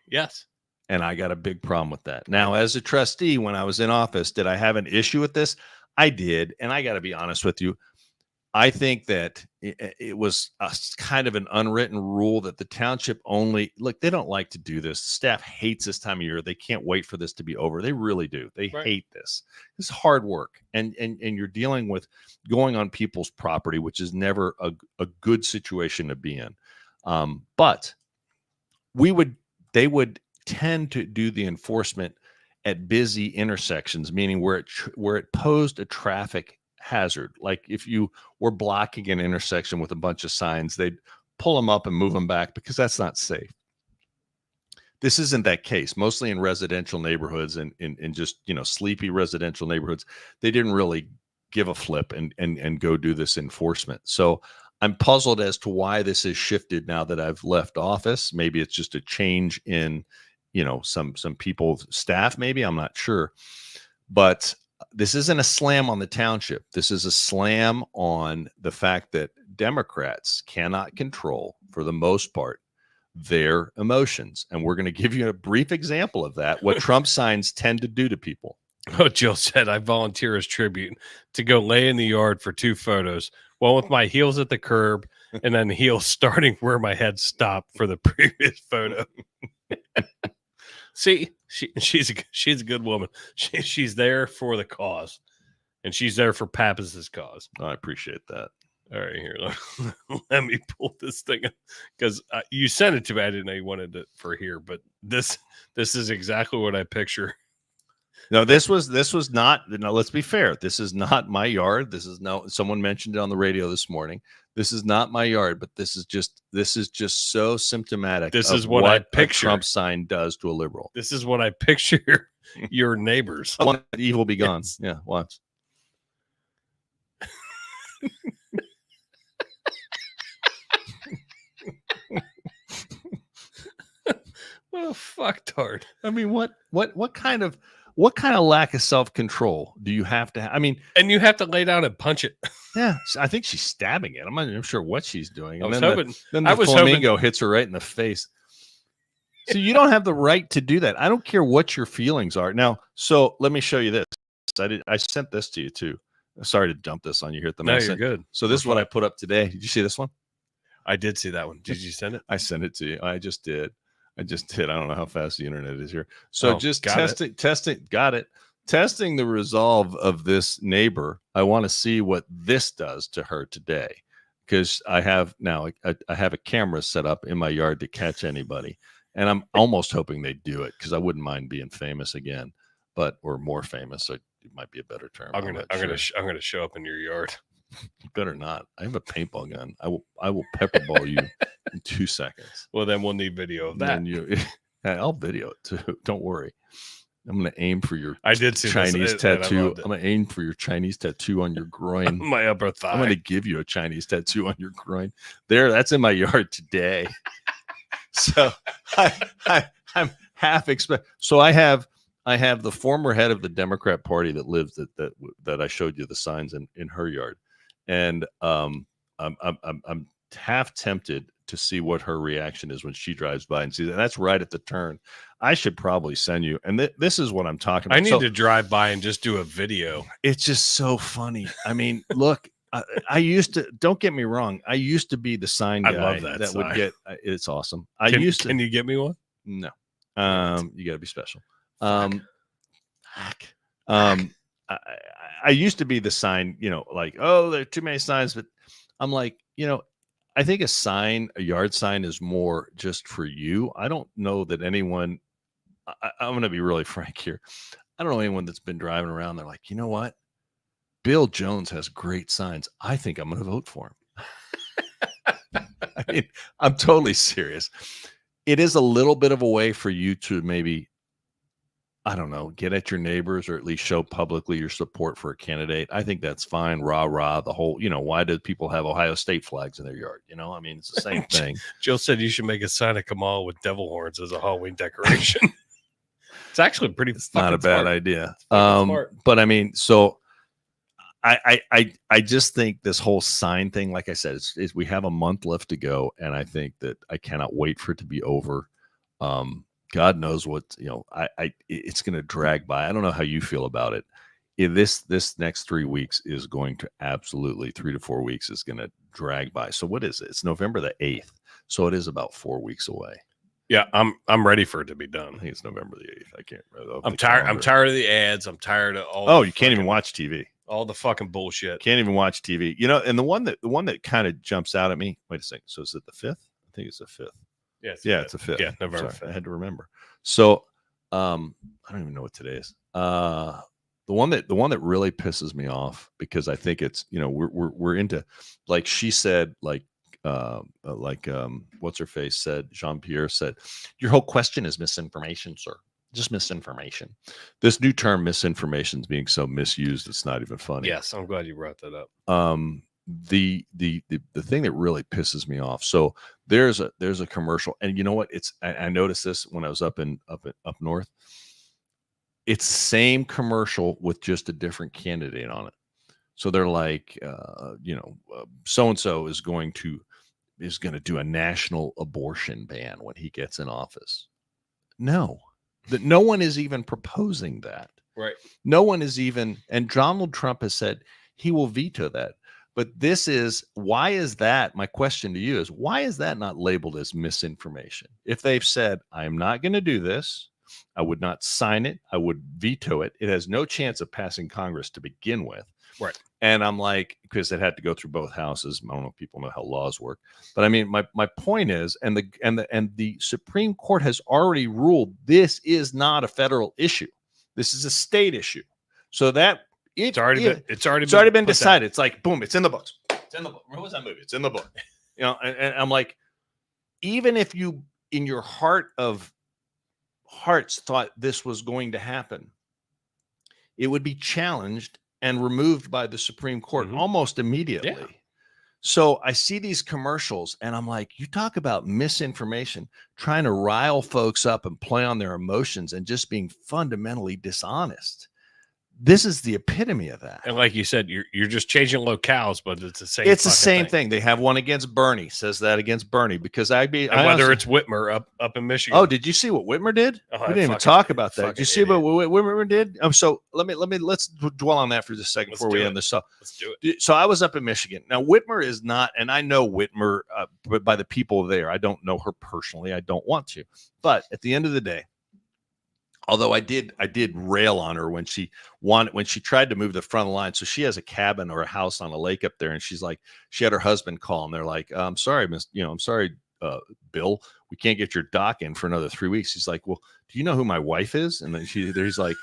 Yes. And I got a big problem with that. Now, as a trustee, when I was in office, did I have an issue with this? I did. And I got to be honest with you. I think that it was a kind of an unwritten rule that the township only, look, they don't like to do this. The staff hates this time of year. They can't wait for this to be over. They really do. They hate this. It's hard work. And you're dealing with going on people's property, which is never a good situation to be in. But they would tend to do the enforcement at busy intersections, meaning where it posed a traffic hazard. Like if you were blocking an intersection with a bunch of signs, they'd pull them up and move them back because that's not safe. This isn't that case. Mostly in residential neighborhoods and in just, sleepy residential neighborhoods, they didn't really give a flip and go do this enforcement. So I'm puzzled as to why this has shifted now that I've left office. Maybe it's just a change in, some people's staff, maybe, I'm not sure. But this isn't a slam on the township. This is a slam on the fact that Democrats cannot control, for the most part, their emotions. And we're going to give you a brief example of that, what Trump signs tend to do to people. Oh, Jill said, I volunteer as tribute to go lay in the yard for 2 photos, one with my heels at the curb and then heels starting where my head stopped for the previous photo. See, she's a good woman. She's there for the cause, and she's there for Pappas's cause. I appreciate that. All right, here, let me pull this thing up because you sent it to me. I didn't know you wanted it for here, but this is exactly what I picture. No, this was not. No, let's be fair. This is not my yard. Someone mentioned it on the radio this morning. This is not my yard, but this is just so symptomatic. This is what I picture. A Trump sign does to a liberal. This is what I picture your neighbors. Let evil be gone. Yes. Yeah, watch. What a fucktard. I mean, what kind of lack of self-control do you have to have? I mean, and you have to lay down and punch it. Yeah, I think she's stabbing it. I'm not even sure what she's doing. And then the flamingo hits her right in the face. So you don't have the right to do that. I don't care what your feelings are. Now, so let me show you this. I sent this to you too. Sorry to dump this on you here at the No, you're good. So this is what I put up today. Did you see this one? I did see that one. Did you send it? I sent it to you. I just did. I don't know how fast the internet is here. So just testing. Got it. Testing the resolve of this neighbor. I want to see what this does to her today, because I have a camera set up in my yard to catch anybody, and I'm almost hoping they do it because I wouldn't mind being famous again, or more famous. So it might be a better term. I'm gonna show up in your yard. You better not. I have a paintball gun. I will pepperball you in 2 seconds. Well, then we'll need video of that. I'll video it too. Don't worry. I'm going to aim for your Chinese tattoo. I'm going to aim for your Chinese tattoo on your groin. My upper thigh. I'm going to give you a Chinese tattoo on your groin. That's in my yard today. So I'm half expect. So I have the former head of the Democrat Party that lives that I showed you the signs in her yard. And I'm half tempted to see what her reaction is when she drives by and sees that. That's right at the turn. I should probably send you. And this is what I'm talking about. I need to drive by and just do a video. It's just so funny. I mean, look, I used to, don't get me wrong, I used to be the sign guy. I love that sign. Would get, it's awesome. Can you get me one? No. You got to be special. I used to be the sign, like, oh, there are too many signs, but I'm like, I think a yard sign is more just for you. I don't know that anyone, I'm going to be really frank here. I don't know anyone that's been driving around. They're like, you know what? Bill Jones has great signs. I think I'm going to vote for him. I mean, I'm totally serious. It is a little bit of a way for you to maybe, I don't know, get at your neighbors or at least show publicly your support for a candidate. I think that's fine. Rah, rah, the whole, why do people have Ohio State flags in their yard? I mean, it's the same thing. Jill said you should make a sign of Kamal with devil horns as a Halloween decoration. It's actually pretty. It's not a bad smart. idea. Smart. But I mean, so I just think this whole sign thing, like I said, is we have a month left to go, and I think that I cannot wait for it to be over. God knows what, it's going to drag by. I don't know how you feel about it. This next 3 weeks is going to absolutely 3 to 4 weeks is going to drag by. So what is it? It's November the 8th. So it is about 4 weeks away. Yeah, I'm ready for it to be done. I think it's November the 8th. I can't remember. I'm tired. I'm tired of the ads. I'm tired of all. Oh, you can't even watch TV. All the fucking bullshit. Can't even watch TV. And the one that kind of jumps out at me. Wait a second. So is it the 5th? I think it's the 5th. Yeah, it's the 5th. Yeah, November Sorry, 5th. I had to remember. So I don't even know what today is. The one that really pisses me off, because I think it's, we're into, like she said, what's her face said, Jean Pierre said, your whole question is misinformation, sir. Just misinformation. This new term misinformation is being so misused, it's not even funny. Yes, I'm glad you brought that up. The thing that really pisses me off. So there's a commercial, and you know what? I noticed this when I was up north. It's the same commercial with just a different candidate on it. So they're like, so and so is going to do a national abortion ban when he gets in office. No, that no one is even proposing that. Right. No one is even, and Donald Trump has said he will veto that. But why is that? My question to you is, why is that not labeled as misinformation? If they've said, I am not going to do this, I would not sign it, I would veto it, it has no chance of passing Congress to begin with. Right. And I'm like, because it had to go through both houses. I don't know if people know how laws work, but I mean, my point is, and the Supreme Court has already ruled this is not a federal issue. This is a state issue. So that it's already been decided. It's like, boom, it's in the books. It's in the book. What was that movie? It's in the book. And I'm like, even if you in your heart of hearts thought this was going to happen, it would be challenged and removed by the Supreme Court almost immediately. Yeah. So I see these commercials and I'm like, you talk about misinformation, trying to rile folks up and play on their emotions and just being fundamentally dishonest. This is the epitome of that. And like you said, you're just changing locales, but it's the same. It's the same thing. They have one against Bernie. Says that against Bernie because whether it's Whitmer up in Michigan. Oh, did you see what Whitmer did? We didn't even talk about that. Did you see what Whitmer did? So let's dwell on that for just a second before we end this. So let's do it. So I was up in Michigan. Now Whitmer is not, and I know Whitmer by the people there. I don't know her personally. I don't want to, but at the end of the day. Although I did rail on her when she tried to move the front of the line. So she has a cabin or a house on a lake up there, and she's like, she had her husband call, and they're like, "I'm sorry, Bill, we can't get your dock in for another 3 weeks." He's like, "Well, do you know who my wife is?" And then he's like,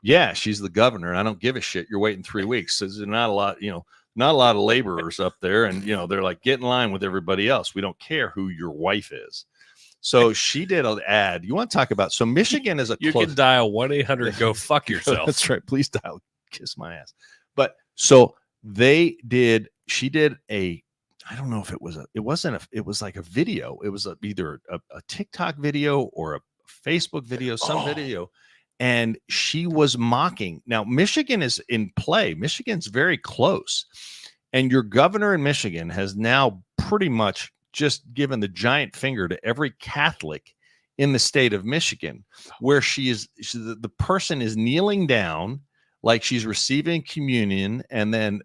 "Yeah, she's the governor, and I don't give a shit. You're waiting 3 weeks. So there's not a lot of laborers up there, and they're like, get in line with everybody else. We don't care who your wife is." So she did an ad. You want to talk about? So Michigan is you can dial 1-800 go fuck yourself. That's right. Please dial kiss my ass. But so she did a. I don't know if it was it was like a video. It was either a TikTok video or a Facebook video, some video, and she was mocking. Now Michigan is in play. Michigan's very close, and your governor in Michigan has now pretty much just given the giant finger to every Catholic in the state of Michigan, where the person is kneeling down like she's receiving communion, and then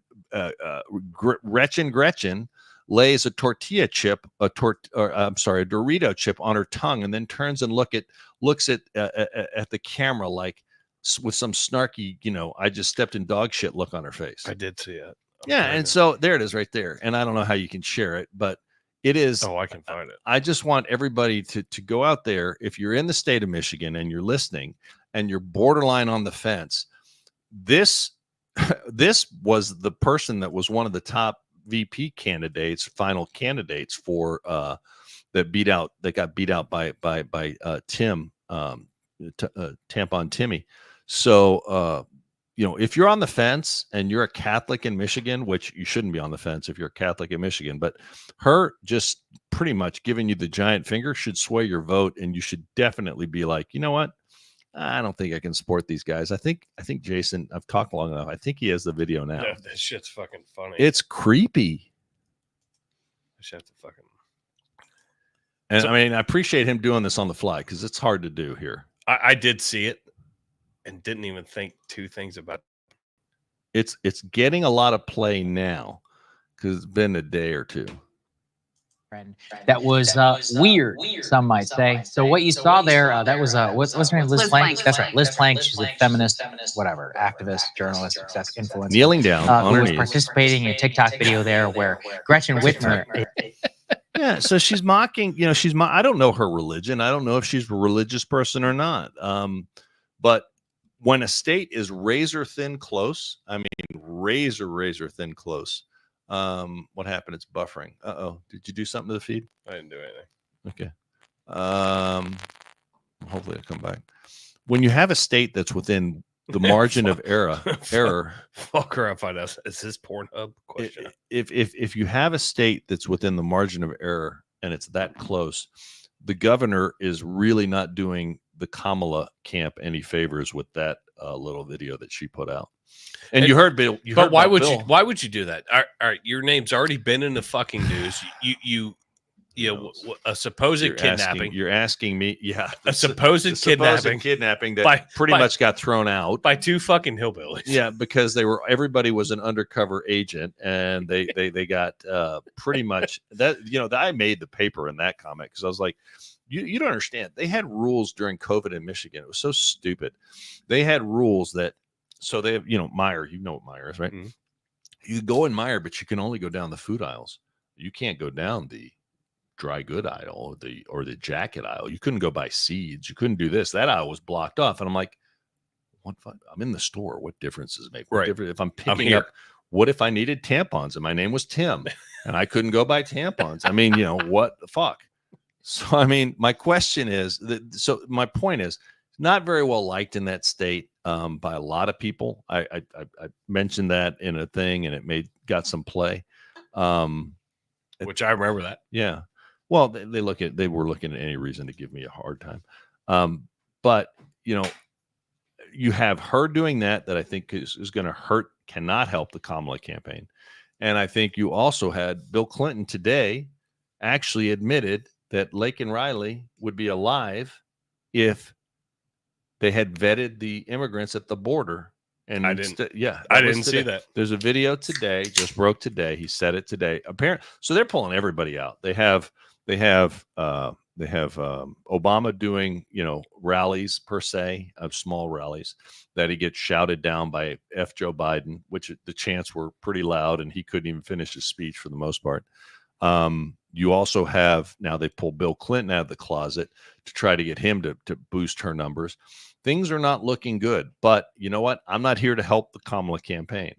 Gretchen lays a tortilla chip, a Dorito chip on her tongue, and then turns and looks at the camera like with some snarky, I just stepped in dog shit look on her face. I did see it. And so there it is right there. And I don't know how you can share it, but it is. Oh, I can find it. I just want everybody to go out there. If you're in the state of Michigan and you're listening and you're borderline on the fence, this was the person that was one of the top VP candidates, final candidates for that got beat out by Tim, Tampon Timmy. So if you're on the fence and you're a Catholic in Michigan, which you shouldn't be on the fence if you're a Catholic in Michigan, but her just pretty much giving you the giant finger should sway your vote, and you should definitely be like, you know what? I don't think I can support these guys. I think Jason, I've talked long enough. I think he has the video now. Yeah, that shit's fucking funny. It's creepy. I should have to fucking. And I mean, I appreciate him doing this on the fly because it's hard to do here. I did see it and didn't even think two things about it. It's getting a lot of play now because it's been a day or two. That was weird, some might say. So what you saw there, that was what's her name? Liz Plank. That's right, Liz Plank. She's a feminist, whatever, activist, journalist, success influencer. Kneeling down on her who was knees. participating in a TikTok video there where Gretchen Whitmer. Yeah, so she's mocking. I don't know her religion. I don't know if she's a religious person or not. But when a state is razor thin close, I mean razor thin close. What happened? It's buffering. Did you do something to the feed? I didn't do anything. Okay. Hopefully it'll come back. When you have a state that's within the margin of error. Fuck her up on us. Is this Pornhub question? If you have a state that's within the margin of error and it's that close, the governor is really not doing the Kamala camp any favors with that little video that she put out. And you heard Bill. But why would you? Why would you do that? All right, your name's already been in the fucking news. A supposed kidnapping. You're asking me, yeah. A supposed kidnapping that pretty much got thrown out by two fucking hillbillies. Yeah, because everybody was an undercover agent, and they got pretty much that. I made the paper in that comment because I was like, you don't understand. They had rules during COVID in Michigan. It was so stupid. They had rules that. So they have, Meijer, you know what Meijer is, right? Mm-hmm. You go in Meijer, but you can only go down the food aisles. You can't go down the dry good aisle or the jacket aisle. You couldn't go buy seeds. You couldn't do this. That aisle was blocked off. And I'm like, I'm in the store. What difference does it make? What difference if I'm picking up? What if I needed tampons and my name was Tim and I couldn't go buy tampons? I mean, what the fuck? So, I mean, my question is my point is not very well liked in that state. By a lot of people. I mentioned that in a thing and it got some play. Which I remember that. Yeah. Well, they were looking at any reason to give me a hard time. But you have her doing that I think is going to hurt, cannot help the Kamala campaign. And I think you also had Bill Clinton today actually admitted that Lake and Riley would be alive if they had vetted the immigrants at the border. And I didn't. I didn't see that. There's a video today, just broke today. He said it today. Apparently, so they're pulling everybody out. They have Obama doing, rallies per se, of small rallies that he gets shouted down by Joe Biden, which the chants were pretty loud and he couldn't even finish his speech for the most part. You also have now they pull Bill Clinton out of the closet to try to get him to boost her numbers. Things are not looking good, but you know what? I'm not here to help the Kamala campaign.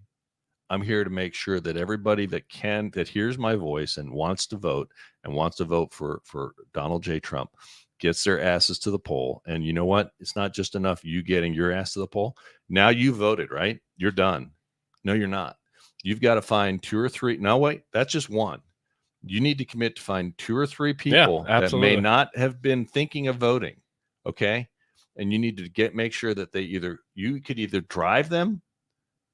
I'm here to make sure that everybody that hears my voice and wants to vote for Donald J. Trump gets their asses to the poll. And you know what? It's not just enough you getting your ass to the poll. Now you voted, right? You're done. No, you're not. You've got to find 2 or 3. No, wait, that's just one. You need to commit to find 2 or 3 people that may not have been thinking of voting. Okay. And you need to make sure that you could either drive them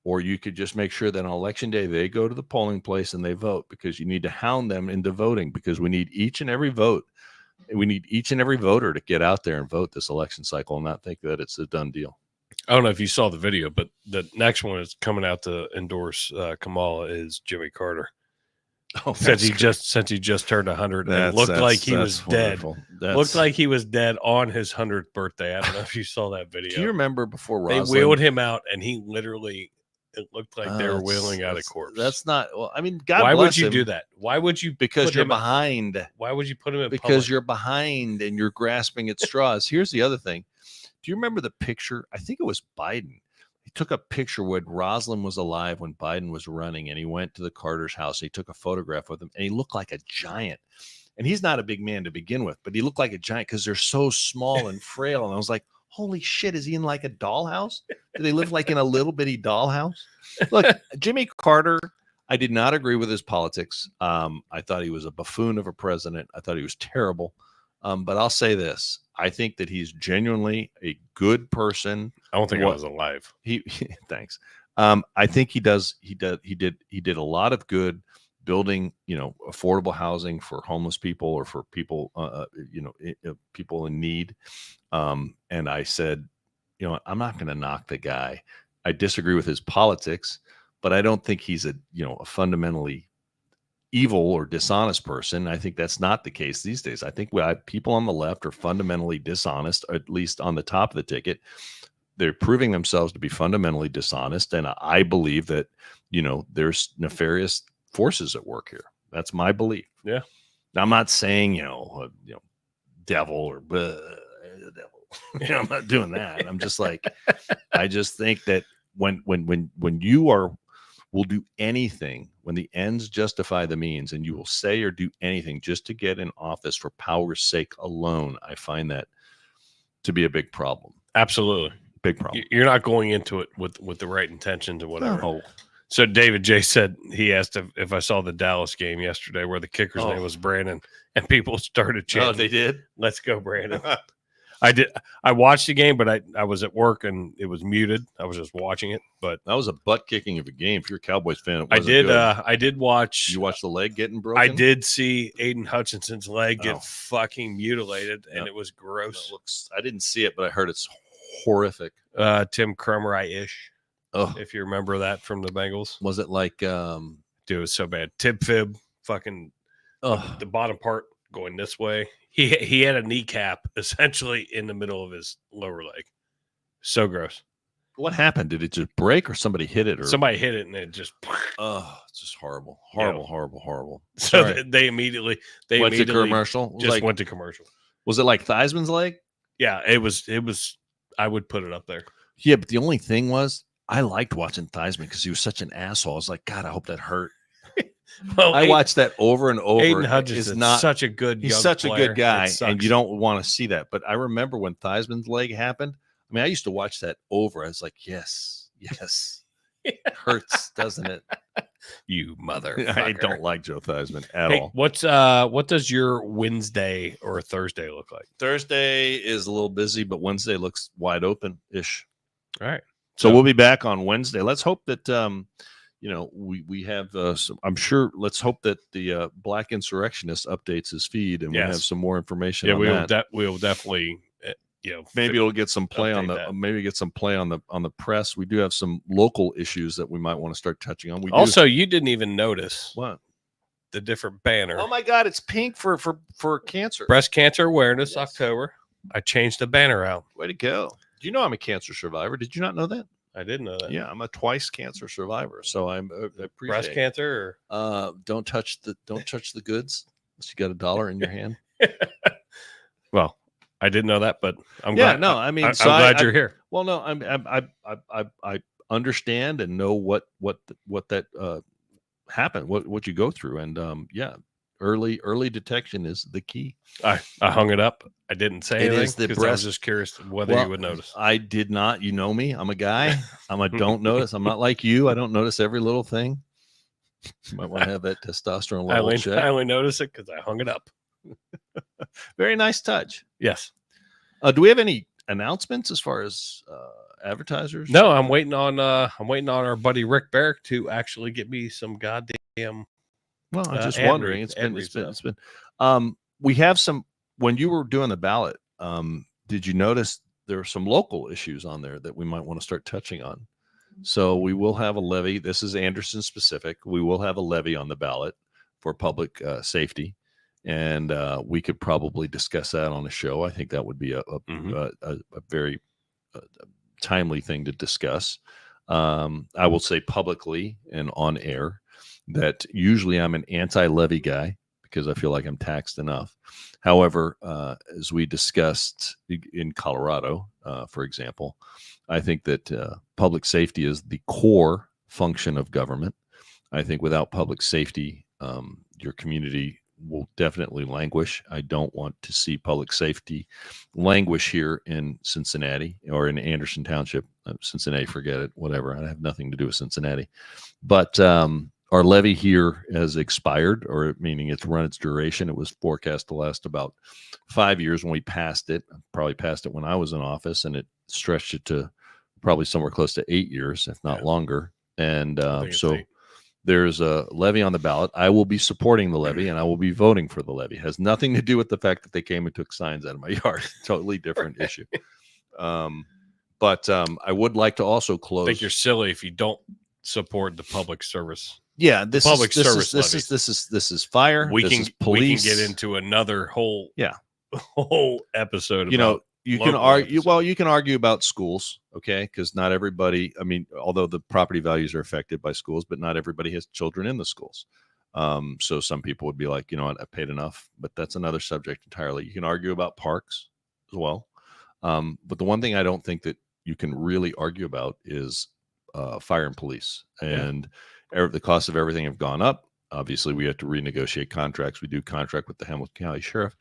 or you could just make sure that on election day, they go to the polling place and they vote, because you need to hound them into voting, because we need each and every vote. We need each and every voter to get out there and vote this election cycle and not think that it's a done deal. I don't know if you saw the video, but the next one is coming out to endorse Kamala is Jimmy Carter. Oh, since he just turned 100 and looked like he was dead. Looked like he was dead on his 100th birthday. I don't know if you saw that video. Do you remember before they wheeled him out and he literally, it looked like they were wheeling out a corpse. That's not, well, I mean, God why bless would you him. do that? Why would you? Because you're behind. Why would you put him in Because public? you're behind and you're grasping at straws. Here's the other thing. Do you remember the picture? I think it was Biden. he took a picture when Rosalind was alive, when Biden was running, and he went to the Carter's house. He took a photograph with him, and he looked like a giant. And he's not a big man to begin with, but he looked like a giant because they're so small and frail. And I was like, holy shit, is he in like a dollhouse? Do they live like in a little bitty dollhouse? Look, Jimmy Carter, I did not agree with his politics. I thought he was a buffoon of a president. I thought he was terrible. But I'll say this. I think that he's genuinely a good person. I don't think I was alive. Thanks. I think he did a lot of good building, affordable housing for homeless people or for people, people in need. And I said, I'm not going to knock the guy. I disagree with his politics, but I don't think he's a fundamentally evil or dishonest person. I think that's not the case these days. I think people on the left are fundamentally dishonest, at least on the top of the ticket. They're proving themselves to be fundamentally dishonest. And I believe that, there's nefarious forces at work here. That's my belief. Yeah. Now, I'm not saying, devil or devil. I'm not doing that. I'm just like, I just think that when you will do anything, when the ends justify the means, and you will say or do anything just to get in office for power's sake alone, I find that to be a big problem. Absolutely. Big problem. You're not going into it with the right intentions or whatever. No. So David J said he asked if I saw the Dallas game yesterday where the kicker's name was Brandon, and people started chanting. Oh, they did? Let's go, Brandon. I did. I watched the game, but I was at work and it was muted. I was just watching it. But that was a butt kicking of a game. If you're a Cowboys fan, I did. I did watch. You watched the leg getting broken. I did see Aiden Hutchinson's leg get fucking mutilated, and it was gross. I didn't see it, but I heard it's horrific. Tim Krumrie-ish. Oh, if you remember that from the Bengals. Was it like dude, it was so bad. Tib fib, fucking the bottom part going this way. He had a kneecap essentially in the middle of his lower leg. So gross. What happened? Did it just break or somebody hit it? Or somebody hit it and it just it's just horrible. Horrible. So they immediately went to commercial. Went to commercial. Was it like Theismann's leg? Yeah, it was I would put it up there. Yeah, but the only thing was I liked watching Theismann because he was such an asshole. I was like, God, I hope that hurt. Well, I watched that over and over. Aiden Hutchinson is not such a good. He's such a good guy, and you don't want to see that. But I remember when Theismann's leg happened. I mean, I used to watch that over. I was like, yes, it hurts, doesn't it? You mother. I don't like Joe Theismann at all. What does your Wednesday or Thursday look like? Thursday is a little busy, but Wednesday looks wide open ish. All right. So we'll be back on Wednesday. Let's hope that we have some. I'm sure. Let's hope that the Black Insurrectionist updates his feed, and we have some more information. Yeah, we'll definitely. Maybe it'll get some play on the. Maybe get some play on the press. We do have some local issues that we might want to start touching on. You didn't even notice what the different banner. Oh my God, it's pink for cancer. Breast Cancer Awareness October. I changed the banner out. Way to go. Do you know I'm a cancer survivor? Did you not know that? I didn't know that. Yeah, I'm a twice cancer survivor. So I appreciate breast cancer. Don't touch the goods unless you got $1 in your hand. Well, I didn't know that, but I'm glad. No, I mean, I'm glad you're here. Well, no, I understand and know what that happened, what you go through, and early detection is the key. I hung it up. I didn't say anything because I was just curious whether you would notice. I did not. You know me. I'm a guy. Don't notice. I'm not like you. I don't notice every little thing. You might want to have that testosterone level check. I only noticed it because I hung it up. Very nice touch. Yes. Do we have any announcements as far as advertisers? No, I'm waiting on our buddy Rick Barrick to actually get me some goddamn. Well, I'm just wondering. It's been. We have some. When you were doing the ballot, did you notice there are some local issues on there that we might want to start touching on? So we will have a levy. This is Anderson specific. We will have a levy on the ballot for public safety, and we could probably discuss that on a show. I think that would be a very timely thing to discuss. I will say publicly and on air that usually I'm an anti-levy guy because I feel like I'm taxed enough. However, as we discussed in Colorado, for example, I think that public safety is the core function of government. I think without public safety, your community will definitely languish. I don't want to see public safety languish here in Cincinnati or in Anderson Township. Cincinnati, forget it, whatever. I have nothing to do with Cincinnati. But our levy here has expired, or meaning it's run its duration. It was forecast to last about 5 years when we passed it. Probably passed it when I was in office, and it stretched it to probably somewhere close to 8 years, if not longer. And so there's a levy on the ballot. I will be supporting the levy, and I will be voting for the levy. It has nothing to do with the fact that they came and took signs out of my yard. Totally different issue. But I would like to also close. I think you're silly if you don't support the public service. Yeah, this public is, service. This is fire. We this can is police. We can get into another whole episode. You know, you can argue. episodes. Well, you can argue about schools, okay? Because not everybody. I mean, although the property values are affected by schools, but not everybody has children in the schools. So some people would be like, you know what, I paid enough. But that's another subject entirely. You can argue about parks as well. But the one thing I don't think that you can really argue about is fire and police. And the costs of everything have gone up. Obviously, we have to renegotiate contracts. We do contract with the Hamilton County Sheriff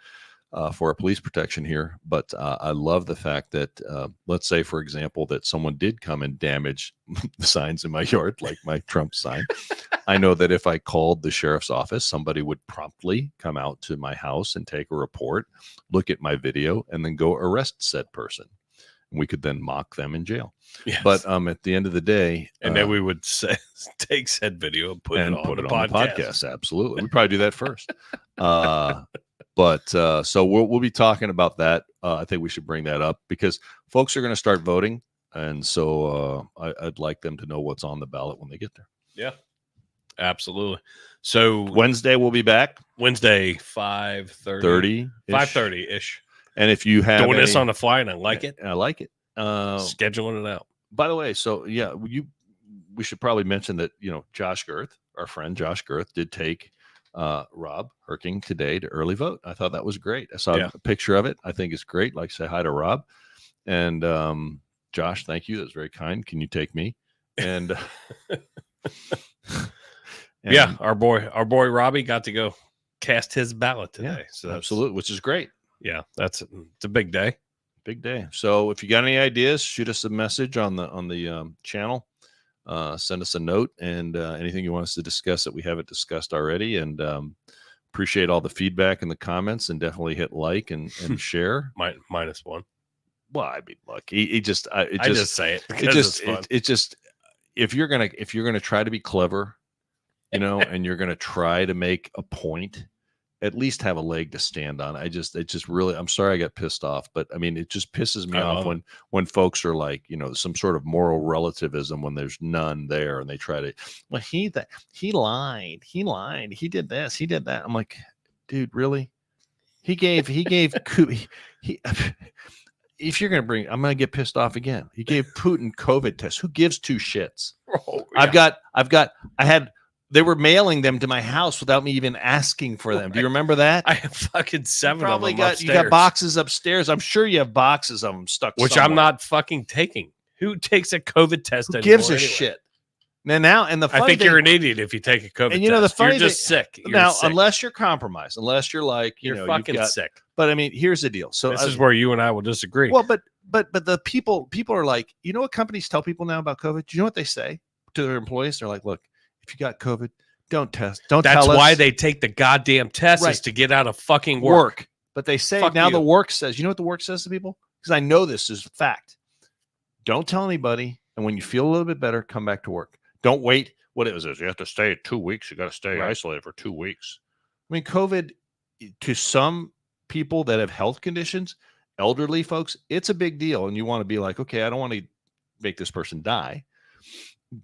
for our police protection here. But I love the fact that, let's say, for example, that someone did come and damage the signs in my yard, like my Trump sign. I know that if I called the sheriff's office, somebody would promptly come out to my house and take a report, look at my video, and then go arrest said person. We could then mock them in jail. Yes. But at the end of the day, and then we would take said video and put it on the podcast. Absolutely, we'd probably do that first. But so we'll be talking about that. I think we should bring that up because folks are going to start voting, and so I'd like them to know what's on the ballot when they get there. Yeah, absolutely. So Wednesday we'll be back. Wednesday 5:30 ish. And if you have doing this on the fly, and I like it. I like it. Scheduling it out. By the way, so yeah, we should probably mention that, you know, Josh Girth, our friend Josh Girth, did take Rob Herking today to early vote. I thought that was great. I saw a picture of it. I think it's great. Like, say hi to Rob. And Josh, thank you. That's very kind. Can you take me? And, yeah, our boy Robbie got to go cast his ballot today. Yeah, so absolutely, which is great. Yeah, it's a big day. Big day. So if you got any ideas, shoot us a message on the channel. Send us a note and anything you want us to discuss that we haven't discussed already. And appreciate all the feedback and the comments, and definitely hit like and share. -1. Well, I mean, look, I just say it. It just if you're gonna try to be clever, you know, and you're gonna try to make a point, at least have a leg to stand on. It just really, I'm sorry I got pissed off, but I mean, it just pisses me off when folks are like, you know, some sort of moral relativism when there's none there, and they try to, well, he lied, he did this, he did that. I'm like, dude, really? He gave, if you're going to bring, I'm going to get pissed off again. He gave Putin COVID tests. Who gives two shits? Oh, yeah. They were mailing them to my house without me even asking for them. Do you remember that? I have fucking 7 of them upstairs. You got boxes upstairs. I'm sure you have boxes of them stuck which somewhere. I'm not fucking taking. Who takes a COVID test Who gives a shit? And the funny I think thing, you're an idiot if you take a COVID and you know, test. the funny you're just thing, sick. You're now, sick. unless you're compromised, unless you're like, you're fucking sick. But I mean, here's the deal. So this is where you and I will disagree. Well, but the people are like, you know what companies tell people now about COVID? Do you know what they say to their employees? They're like, look, if you got COVID, don't test. Don't tell us. That's why they take the goddamn test, is to get out of fucking work. But they say Fuck now you. the work says, you know what the work says to people? Because I know this is fact. Don't tell anybody. And when you feel a little bit better, come back to work. Don't wait. What it was is you have to stay 2 weeks. You got to stay isolated for 2 weeks. I mean, COVID, to some people that have health conditions, elderly folks, it's a big deal. And you want to be like, okay, I don't want to make this person die.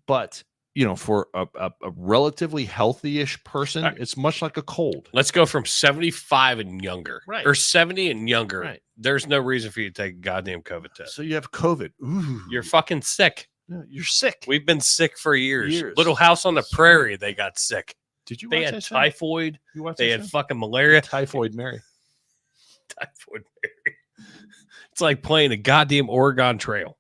But, you know, for a relatively healthy-ish person, it's much like a cold. Let's go from 75 and younger. Right. Or 70 and younger. Right. There's no reason for you to take a goddamn COVID test. So you have COVID. Ooh. You're fucking sick. You're sick. We've been sick for years. Little House on the Prairie, they got sick. Did you They watch had that show? typhoid. You watched They that had show? fucking malaria. Typhoid Mary. Typhoid Mary. It's like playing a goddamn Oregon Trail.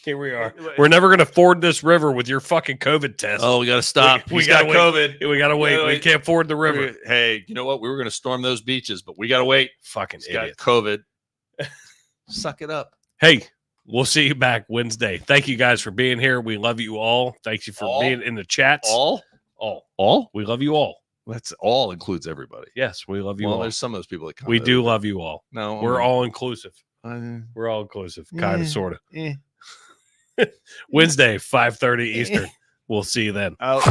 Here we are. We're never going to ford this river with your fucking COVID test. Oh, we got to stop. We He's gotta got wait. COVID. We got to wait. gotta We wait. can't ford the river. Hey, you know what? We were going to storm those beaches, but we got to wait. Fucking He's got idiot. COVID. Suck it up. Hey, we'll see you back Wednesday. Thank you guys for being here. We love you all. Thank you for being in the chats. All? All. We love you all. That's all includes everybody. Yes, we love you Well, all. there's some of those people that come. We do love you all. No, We're all inclusive. all. We're all inclusive, kind Yeah. of, sort of. Eh. Wednesday, 5:30 Eastern. We'll see you then. Out.